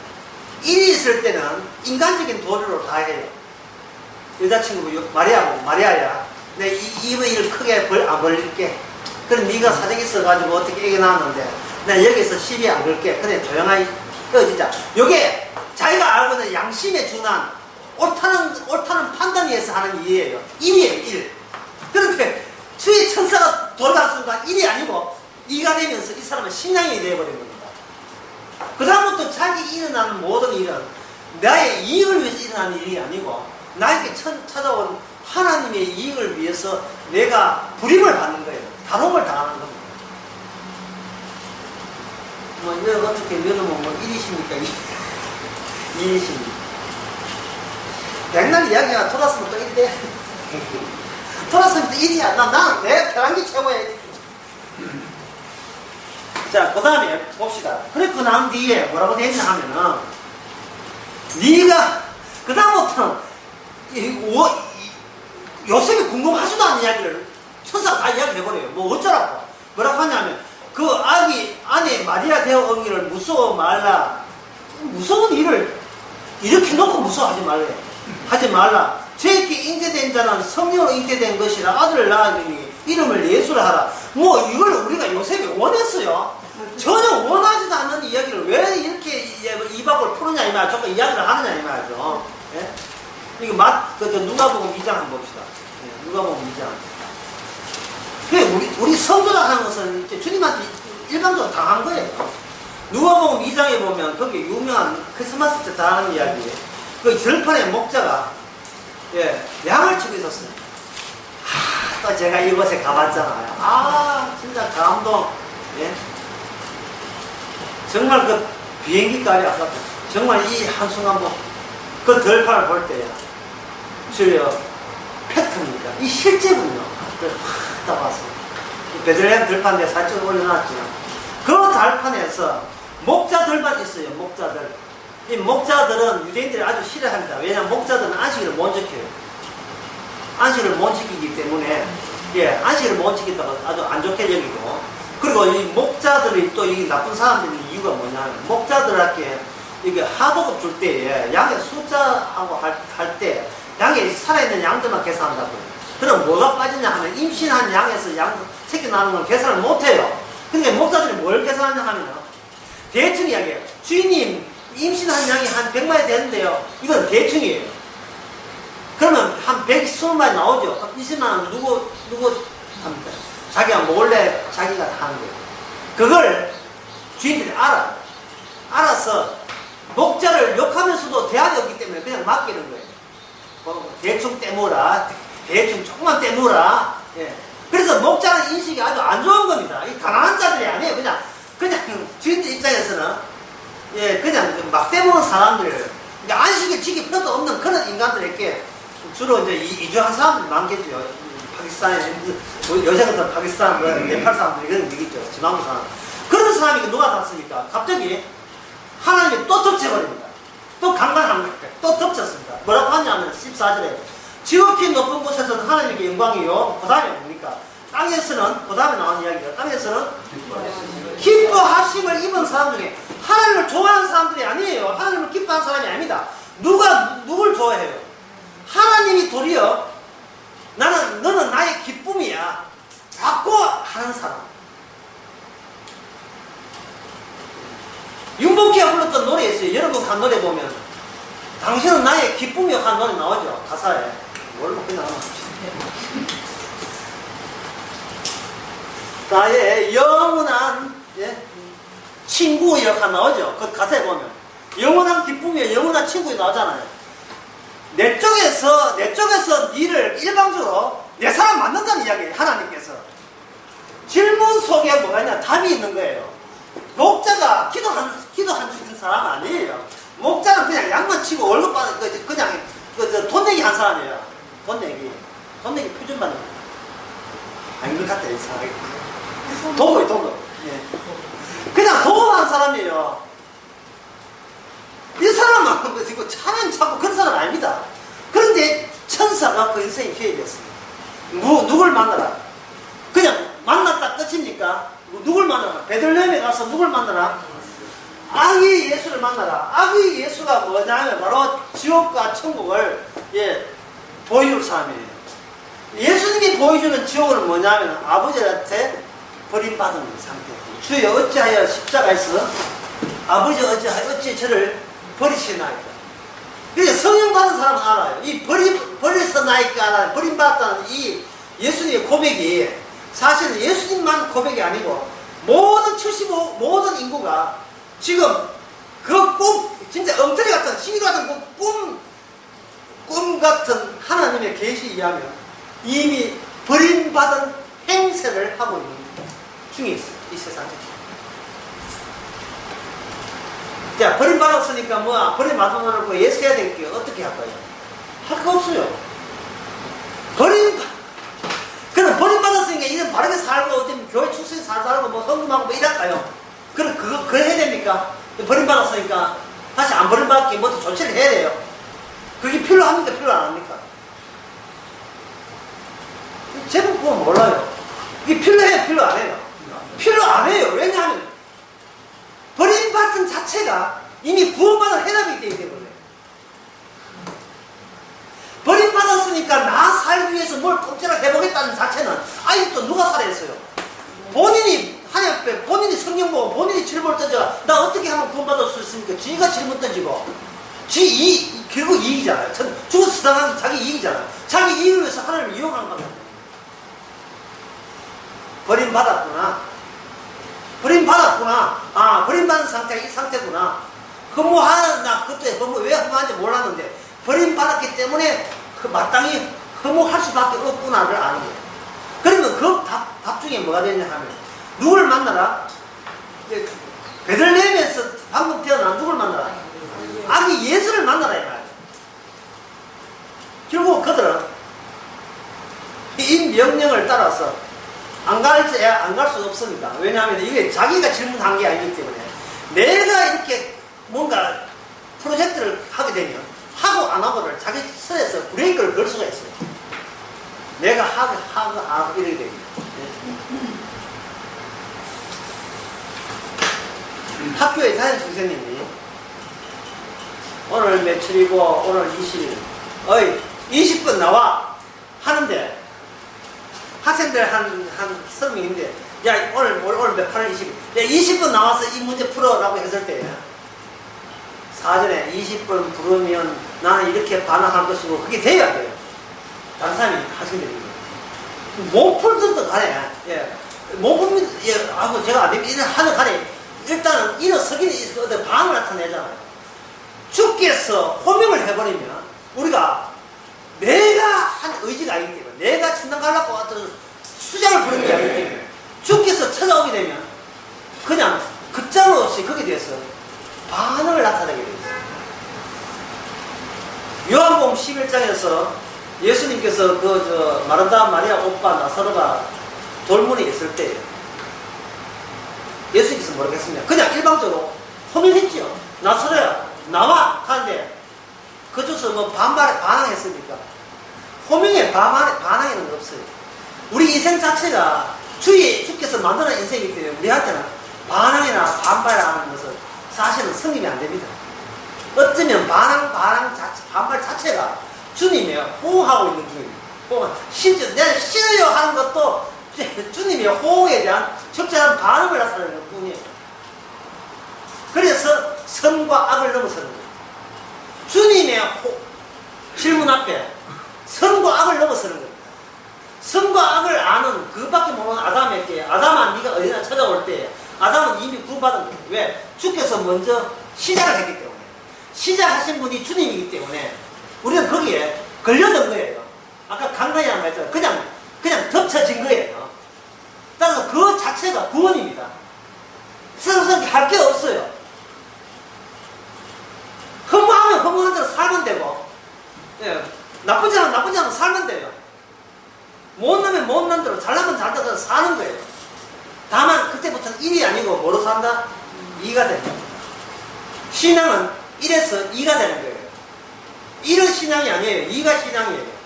일이 있을 때는 인간적인 도리로 다 해요. 여자친구 마리아야, 내 이의 일을 크게 안 벌릴게. 그럼 네가 사정이 있어가지고 어떻게 애기 낳았는데 나 여기서 시비 안 걸게. 그래 조용하게 헤어지자. 요게 자기가 알고 있는 양심에 준한 옳다는 판단에 의해서 하는 일이에요. 일이에요, 일. 그런데 주의 천사가 돌아간 순간 일이 아니고 이가 되면서 이 사람은 신앙이 되어버린 겁니다. 그 다음부터 자기 일어나는 모든 일은 나의 이익을 위해서 일어나는 일이 아니고 나에게 찾아온 하나님의 이익을 위해서 내가 불임을 받는 거예요. 다름을 당하는 겁니다. 이걸 어떻게 믿으면 일이십니까? 일이십니까? 옛날 이야기가 돌았으면 또 일대. 돌았으면 또 일이야. 나는 내가 편한 게 최고야. 자, 그 다음에 봅시다. 그리고 난 뒤에 뭐라고 되냐 하면은, 네가, 그 다음부터는, 요셉이 궁금하지도 않은 이야기를 천사가 다 이야기해버려요. 뭐 어쩌라고. 뭐라고 하냐면, 그 아내 마리아 되어 언니를 무서워 말라. 무서운 일을 이렇게 놓고 무서워하지 말래. 하지 말라. 저에게 잉태된 자는 성령으로 잉태된 것이라 아들을 낳으니 이름을 예수라 하라. 뭐 이걸 우리가 요셉이 원했어요. 전혀 원하지도 않는 이야기를 왜 이렇게 입 앞을 푸느냐 이 말, 조금 이야기를 하느냐 이 말이죠. 예? 이거 누가복음 2장 한번 봅시다. 예, 누가복음 2장. 우리 성도라 하는 것은 이제 주님한테 일방적으로 당한 거예요. 누가복음 2장에 보면 거기 유명한 크리스마스 때 다 하는 이야기예요. 그 들판에 목자가 양을 치고 있었어요. 또 제가 이곳에 가봤잖아요. 진짜 감동. 예? 정말 그 비행기까지 아깝다. 정말 이 한순간 그 들판을 볼 때야. 주여 팩트입니까? 이 실제군요. 딱 봤어. 베들레헴 들판에 살짝 올려놨지만 그 들판에서 목자들만 있어요. 목자들. 이 목자들은 유대인들이 아주 싫어합니다. 왜냐하면 목자들은 안식일을 못 지켜요. 안식일을 못 지키기 때문에 안식일을 못 지킨다고 아주 안 좋게 여기고, 그리고 이 목자들이 또 이 나쁜 사람들의 이유가 뭐냐면 목자들에게 이게 하도급 줄 때에 양의 숫자하고 할 때 양에 살아있는 양들만 계산한다고요. 그럼 뭐가 빠지냐 하면 임신한 양에서 양 새끼 나는 건 계산을 못해요. 근데 목자들이 뭘 계산하냐 하면 대충 이야기해요. 주인님 임신한 양이 한 100마리 되는데요. 이건 대충이에요. 그러면 한 120마리 나오죠. 20만원 누구 합니까? 자기가 몰래 자기가 하는 거예요. 그걸 주인들이 알아서 목자를 욕하면서도 대안이 없기 때문에 그냥 맡기는 거예요. 대충 떼모라. 대충 조금만 떼모라. 예. 그래서 목자는 인식이 아주 안 좋은 겁니다. 이 가난한 자들이 아니에요. 그냥 주인들 입장에서는 그냥 막 떼모는 사람들, 안식일 지킬 필요도 없는 그런 인간들에게 주로 이제 이주한 사람들이 많겠죠. 파키스탄에, 요새 같은 파키스탄, 네팔 사람들이 그런 얘기죠. 지방부 사람. 그런 사람이 누가 났습니까? 갑자기 하나님이 또 덮쳐버립니다. 또 강간한 거예요. 또 덮쳤습니다. 뭐라고 하냐면 14절에 지극히 높은 곳에서는 하나님께 영광이요. 그 다음에 뭡니까? 땅에서는, 그 다음에 나온 이야기가 땅에서는 기뻐하심을 입은 사람 중에 하나님을 좋아하는 사람들이 아니에요. 하나님을 기뻐하는 사람이 아닙니다. 누굴 좋아해요? 하나님이 도리어 너는 나의 기쁨이야 라고 하는 사람. 윤복희가 불렀던 어떤 노래 있어요. 여러분 간 노래 보면 당신은 나의 기쁨이여 한 노래 나오죠. 가사에. 뭘로 그냥 나의 영원한 친구여 한 나오죠. 그 가사에 보면 영원한 기쁨이여 영원한 친구여 나오잖아요. 내 쪽에서 니를 일방적으로 내 사람 만든다는 이야기예요. 하나님께서. 질문 속에 뭐가 있냐? 답이 있는 거예요. 목자가 기도한 주는 사람 아니에요. 목자는 그냥 양만 치고 월급 받는 그냥 돈 내기 한 사람이에요. 돈 내기 표준 받는 거예요. 아닌 것 같아 이 사람이. 도구. 예. 그냥 도구한 사람이에요. 이 사람은 이거 차면 차고 그런 사람 아닙니다. 그런데 천사가 그 인생에 개입했습니다. 누굴 만나라? 그냥 만났다 끝입니까? 누굴 만나라? 베들레헴에 가서 누굴 만나라? 아기 예수를 만나라. 아기 예수가 뭐냐면 바로 지옥과 천국을 보여줄 사람이에요. 예수님이 보여주는 지옥은 뭐냐면 아버지한테 버림받은 상태. 주여 어찌하여 십자가에서 아버지 어찌 저를 버리시나이까. 그래서 성령 받은 사람은 알아요. 이 버렸나이까 알아요. 버림받았다는 이 예수님의 고백이 사실 예수님만 고백이 아니고 모든 인구가 지금 그 진짜 엉터리 같은 시기 같은 꿈 같은 하나님의 계시에 의하면 이미 버림받은 행세를 하고 있는 중에 있어요. 이 세상에. 자, 버림받았으니까 버림받은 걸 예수해야 되겠어요. 어떻게 할 거예요? 할 거 없어요. 그럼 버림받았으니까 이런 바르게 살고, 어쩌면 교회 출석에 살고, 헌금하고 이럴까요? 그걸 해야 됩니까? 버림받았으니까 다시 안 버림받게 뭐 조치를 해야 돼요. 그게 필요합니까? 필요 안 합니까? 제법 그건 몰라요. 이게 필요해요? 필요 안 해요? 필요 안 해요. 왜냐하면 버림받은 자체가 이미 구원받은 해답이 되기 때문에. 버림받았으니까 나 살기 위해서 뭘 통째로 해보겠다는 자체는 아직도 누가 살아있어요? 본인이 하나님 앞에 본인이 성경 보고 본인이 질문을 던져 나 어떻게 하면 구원받을 수 있습니까? 지가 질문 던지고 결국 이익이잖아요. 죽어서 수당한 게 자기 이익이잖아요. 자기 이익을 위해서 하나님을 이용하는 겁니다. 버림받았구나. 아, 버림받은 상태가 이 상태구나. 나 그때 왜 허무한지 몰랐는데 버림받았기 때문에 마땅히 허무할 수밖에 없구나를 아는 거예요. 그러면 그 답 중에 뭐가 되냐 하면 누구를 만나라? 베들레헴에서 방금 태어난 누굴 만나라? 아기 예수를 만나라 이 말이에요. 결국 그들은 이 명령을 따라서 안 갈 수 없습니다. 왜냐하면 이게 자기가 질문한 게 아니기 때문에 내가 이렇게 뭔가 프로젝트를 하게 되면 하고 안 하고를 자기 스스로에서 브레이크를 걸 수가 있어요. 내가 하고 이렇게 됩니다. 학교에 담임 선생님이 오늘 며칠이고 오늘 20일 20분 나와 하는데 학생들 한 30명인데 야 오늘 몇 8월 20일 야 20분 나와서 이 문제 풀어라고 했을 때 사전에 20분 부르면 나는 이렇게 반응할 것이고 그게 돼야 돼요. 다른 사람이 하시면 됩니다. 못 풀든도 간에 못 풀면 제가 안 되면 하는 간에 일단은 일어서기는 어떤 반응을 나타내잖아요. 주께서 호명을 해버리면 우리가 내가 한 의지가 아니기 때문에 내가 천당 가려고 어떤 수장을 부르는 게 아니기 때문에 주께서 찾아오게 되면 그냥 급장 없이 거기에 대해서 반응을 나타내게 되어 있어요. 요한복음 11장에서 예수님께서 마르다 마리아 오빠 나사로가 돌문에 있을 때 예수님께서 뭐라고 했습니까? 그냥 일방적으로 호명했죠. 나사로야 나와 하는데 그쪽에서 반항했습니까? 호명에 반항에는 없어요. 우리 인생 자체가 주께서 만드는 인생이기 때문에 우리한테는 반항이나 반발하는 것은 사실은 성립이 안 됩니다. 어쩌면 반발 자체가 주님이 호응하고 있는 중입니다. 심지어 내가 싫어요 하는 것도 주님이 호응에 대한 적절한 반응을 나타내는 것 뿐이에요. 그래서 선과 악을 넘어서는 거예요. 주님의 질문 앞에 선과 악을 넘어서는 겁니다. 선과 악을 아는 그밖에 모르는 아담에게, 아담아 네가 어디나 찾아올 때 아담은 이미 구원받은 거예요. 왜? 주께서 먼저 시작을 했기 때문에, 시작하신 분이 주님이기 때문에 우리는 거기에 걸려든 거예요. 아까 강단이라는 말 했잖아요. 그냥 덮쳐진 거예요. 따라서 그 자체가 구원입니다. 세상에 할 게 없어요. 허무하면 허무한 대로 살면 되고, 예, 나쁘지 않으면 살면 돼요. 못나면 못난 대로, 잘나면 잘나대로 사는 거예요. 다만 그때부터는 1이 아니고 뭐로 산다? 2가 되는 겁니다. 신앙은 1에서 2가 되는 거예요. 1은 신앙이 아니에요. 2가 신앙이에요.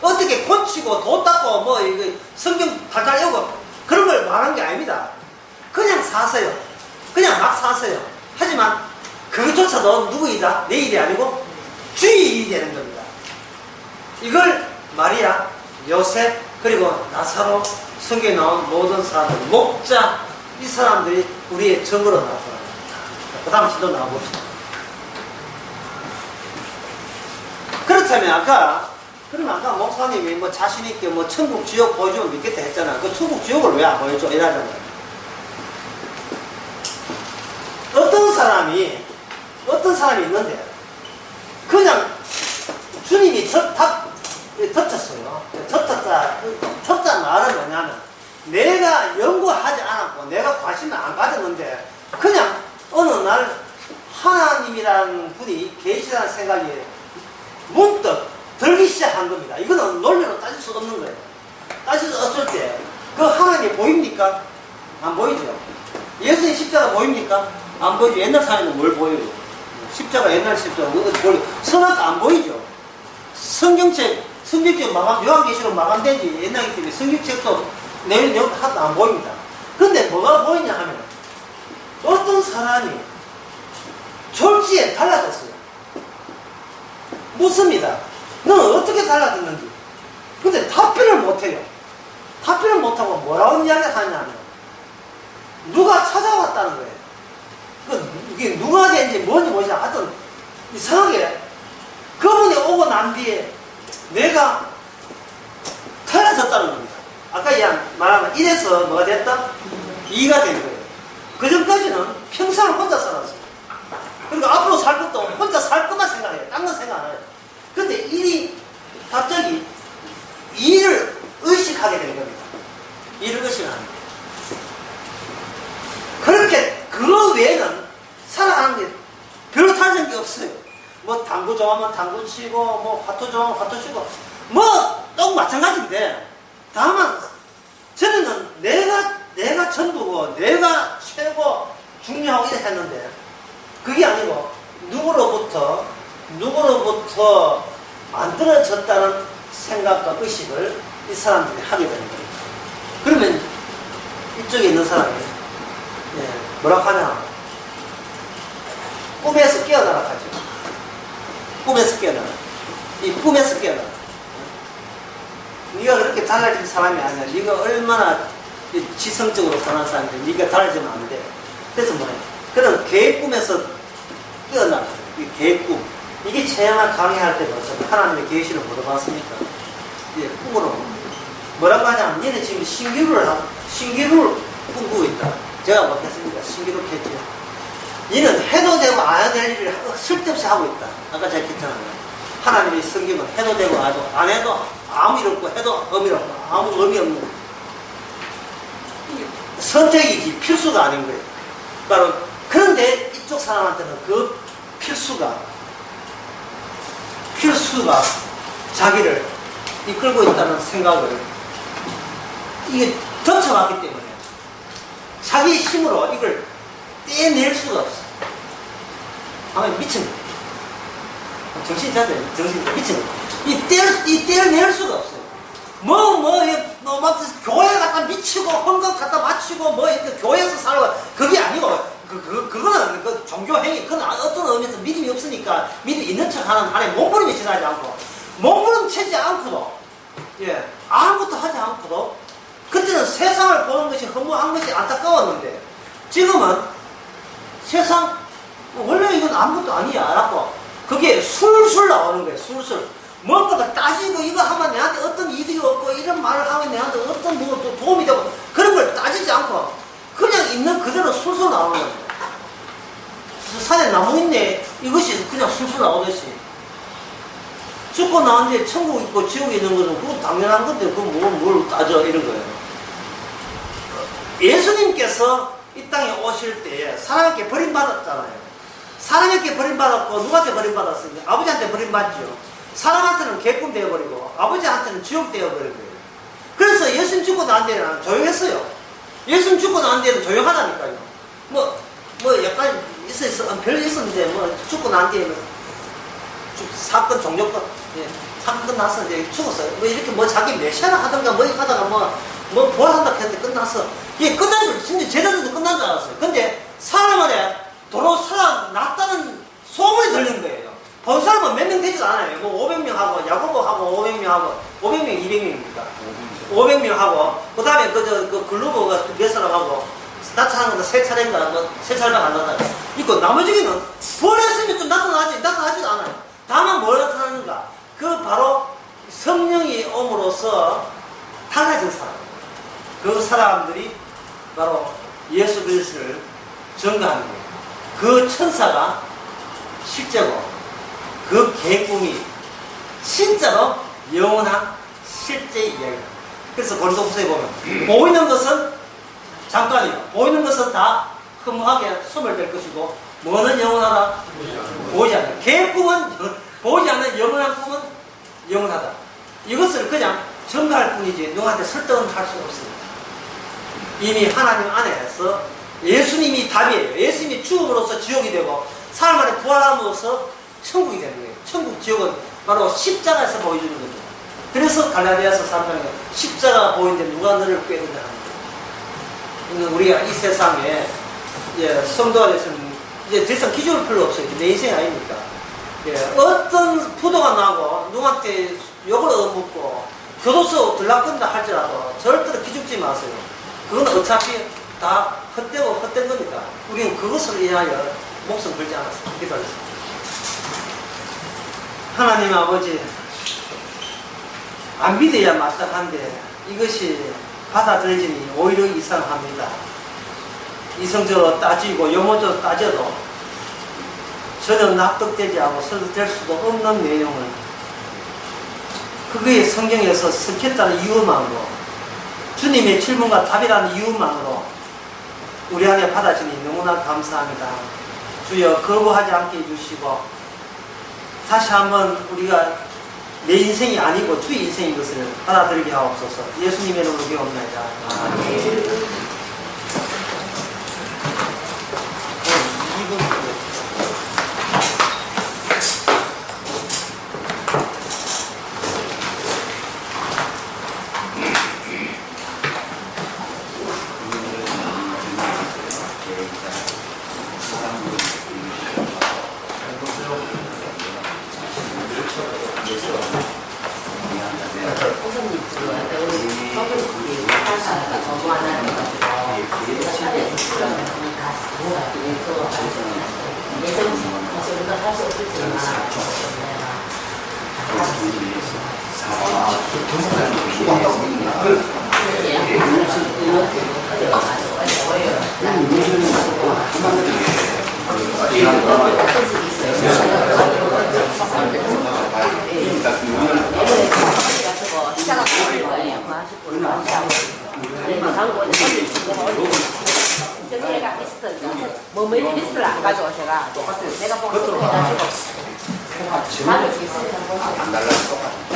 어떻게 고치고 도 닦고 뭐 이거 성경 달달 읽고 그런 걸 말한 게 아닙니다. 그냥 사세요. 그냥 막 사세요. 하지만 그것조차도 누구이다? 내 일이 아니고 주의 일이 되는 겁니다. 이걸 마리아, 요셉, 그리고 나사로, 성경에 나온 모든 사람들, 목자, 이 사람들이 우리의 증거로 나타납니다. 그 다음 시도 나와봅시다. 그렇다면 아까 목사님이 뭐 자신있게 뭐 천국, 지옥 보여주면 믿겠다 했잖아. 그 천국, 지옥을 왜 안 보여줘? 이러잖아요. 어떤 사람이 있는데, 그냥 주님이 덮쳤어요. 덮자 말은 뭐냐면, 내가 연구하지 않았고, 내가 관심을 안 가졌는데, 그냥 어느 날 하나님이라는 분이 계시다는 생각이 문득 들기 시작한 겁니다. 이거는 논리로 따질 수 없는 거예요. 따질 수 없을 때, 그 하나님이 보입니까? 안 보이죠? 예수님 십자가 보입니까? 안 보이죠. 옛날 사람은 뭘 보여요? 십자가, 옛날 십자가, 선악 안 보이죠. 성경책 마감, 요한계시록 마감되지. 옛날이기 때문에 성경책도 내용 하나도 안 보입니다. 근데 뭐가 보이냐 하면, 어떤 사람이 졸지에 달라졌어요. 묻습니다. 너는 어떻게 달라졌는지. 근데 답변을 못해요. 답변을 못하고 뭐라고 이야기를 하냐면, 누가 찾아왔다는 거예요. 이게 누가 된지 뭔지 하여튼 이상하게 그분이 오고 난 뒤에 내가 달라졌다는 겁니다. 아까 말하면 1에서 뭐가 됐다? 2가 된 거예요. 그 전까지는 평생을 혼자 살았어요. 그러니까 앞으로 살 것도 혼자 살 것만 생각해요. 딴 건 생각 안 해요. 근데 1이 갑자기 2를 의식하게 된 겁니다. 2를 의식하는 거예요. 그렇게 그 외에는 살아가는 게 별로 다른 게 없어요. 뭐 당구 좋아하면 당구 치고, 뭐 화투 좋아하면 화투 치고, 뭐 또 마찬가지인데, 다만 저는 내가 전부고 내가 최고 중요하고 이래 했는데, 그게 아니고 누구로부터 만들어졌다는 생각과 의식을 이 사람들이 하게 되는 거예요. 그러면 이쪽에 있는 사람이 뭐라고 하냐, 꿈에서 깨어나라 하죠. 꿈에서 깨어나라. 이 꿈에서 깨어나라. 네가 그렇게 달라진 사람이 아니야. 네가 얼마나 지성적으로 사는 사람인데 네가 달라지면 안 돼. 그래서 뭐냐, 그런 계획 꿈에서 깨어나라. 이 계획 꿈. 이게 체험을 강의할 때 뭐죠? 하나님의 계시를 물어봤으니까 꿈으로 뭐라고 하냐면, 얘는 지금 신기루를 꿈꾸고 있다. 제가 못했습니까? 신기루 켰죠. 얘는 해도 되고 안 해도 될 일을 쓸데없이 하고 있다. 아까 제가 했잖아요. 하나님의 성경은 해도 되고 안 해도 아무 일 없고, 해도 의미 없고, 아무 의미 없는 선택이지 필수가 아닌 거예요. 바로 그런데 이쪽 사람한테는 그 필수가 자기를 이끌고 있다는 생각을 이게 덮쳐왔기 때문에 자기 힘으로 이걸 떼낼 수가 없어. 아마 미친 거야. 정신 차려. 미친 거야. 이 떼낼 수가 없어요. 막 교회 갖다 미치고 헌금 갖다 바치고 교회에서 살고, 그게 아니고 그거는 그 종교행위, 그건 어떤 의미에서 믿음이 없으니까 믿음이 있는 척 하는 안에 몸부림치지 않고, 몸부림치지 않고도, 아무것도 하지 않고도, 그때는 세상을 보는 것이 허무한 것이 안타까웠는데, 지금은 세상 원래 이건 아무것도 아니야. 알았고. 그게 술술 나오는 거예요. 술술. 뭔가가 따지고 이거 하면 내한테 어떤 이득이 없고 이런 말을 하면 내한테 어떤 뭐 도움이 되고 그런 걸 따지지 않고 그냥 있는 그대로 술술 나오는 거예요. 산에 나무 있네. 이것이 그냥 술술 나오듯이. 죽고 나왔는데 천국 있고 지옥에 있는 것은 그건 당연한 건데 그건 뭘 따져 이런 거예요. 예수님께서 이 땅에 오실 때에 사람에게 버림받았잖아요. 사람에게 버림받았고 누구한테 버림받았습니까? 아버지한테 버림받죠. 사람한테는 개꿈 되어버리고 아버지한테는 지옥 되어버리고요. 그래서 예수님 죽고 난 데는 조용했어요. 예수님 죽고 난 데는 조용하다니까요. 뭐 약간 별일 있었는데 뭐 죽고 난 뒤에는 사건 종료건 사건 끝났어. 이제 죽었어요. 뭐 이렇게 뭐 자기 메시아라 하던가 뭐 하다가 뭐 부활한다 했는데 끝났어. 이게 끝난 줄 진짜 제자들도 끝난 줄 알았어요. 근데 사람 안에 도로 살아났다는 소문이 들리는 거예요. 본 사람은 몇 명 되지도 않아요. 뭐 500명하고 야고보하고 500명하고 500명 200명입니까? 500명하고 그 다음에 그 글로버가 몇 사람하고 나타나는 거 세 차례인가 세 차례가 안 나타나요. 있고 나머지는 부활했으면 좀 나타나지도 않아요. 다만 뭘 나타나는가? 그 바로 성령이 옴으로써 달라진 사람. 그 사람들이 바로 예수 그리스도를 증거하는 거예요. 그 천사가 실제로 그 개꿈이 진짜로 영원한 실제 이야기다. 그래서 고린도후서에 보면 보이는 것은 잠깐이요. 보이는 것은 다 허무하게 소멸될 것이고 뭐는 영원하다? 보이지 않는. 개꿈은 보이지 않는 영원한 꿈은 영원하다. 이것을 그냥 증거할 뿐이지 누구한테 설득은 할 수 없습니다. 이미 하나님 안에서 예수님이 답이에요. 예수님이 죽음으로써 지옥이 되고 사람 안에 부활함으로써 천국이 되는 거예요. 천국 지옥은 바로 십자가에서 보여주는 거죠. 그래서 갈라디아서 3장에 십자가 보이는데 누가 너를 꾀든가 하는 거예요. 우리가 이 세상에 성도가 됐으면 이제 더 이상 기준을 필요 없어요. 내 인생 아닙니까? 어떤 부도가 나고 누구한테 욕을 얻어먹고 교도소 들락건다 할지라도 절대로 기죽지 마세요. 그건 어차피 다 헛된 겁니다. 우리는 그것을 위하여 목숨 걸지 않았습니다. 기도하겠습니다. 하나님 아버지, 안 믿어야 마땅한데 이것이 받아들여지니 오히려 이상합니다. 이성적으로 따지고 영어적으로 따져도 전혀 납득되지 않고 설득될 수도 없는 내용을 그게 성경에서 섞였다는 이유만으로 주님의 질문과 답이라는 이유만으로 우리 안에 받아지니 너무나 감사합니다. 주여 거부하지 않게 해주시고 다시 한번 우리가 내 인생이 아니고 주의 인생인 것을 받아들이게 하옵소서. 예수님의 이름으로 기도합니다. 아멘. 뭐 리스트를 안 가져오셔가 내가 보고 해가지고 안 달라서 똑같아.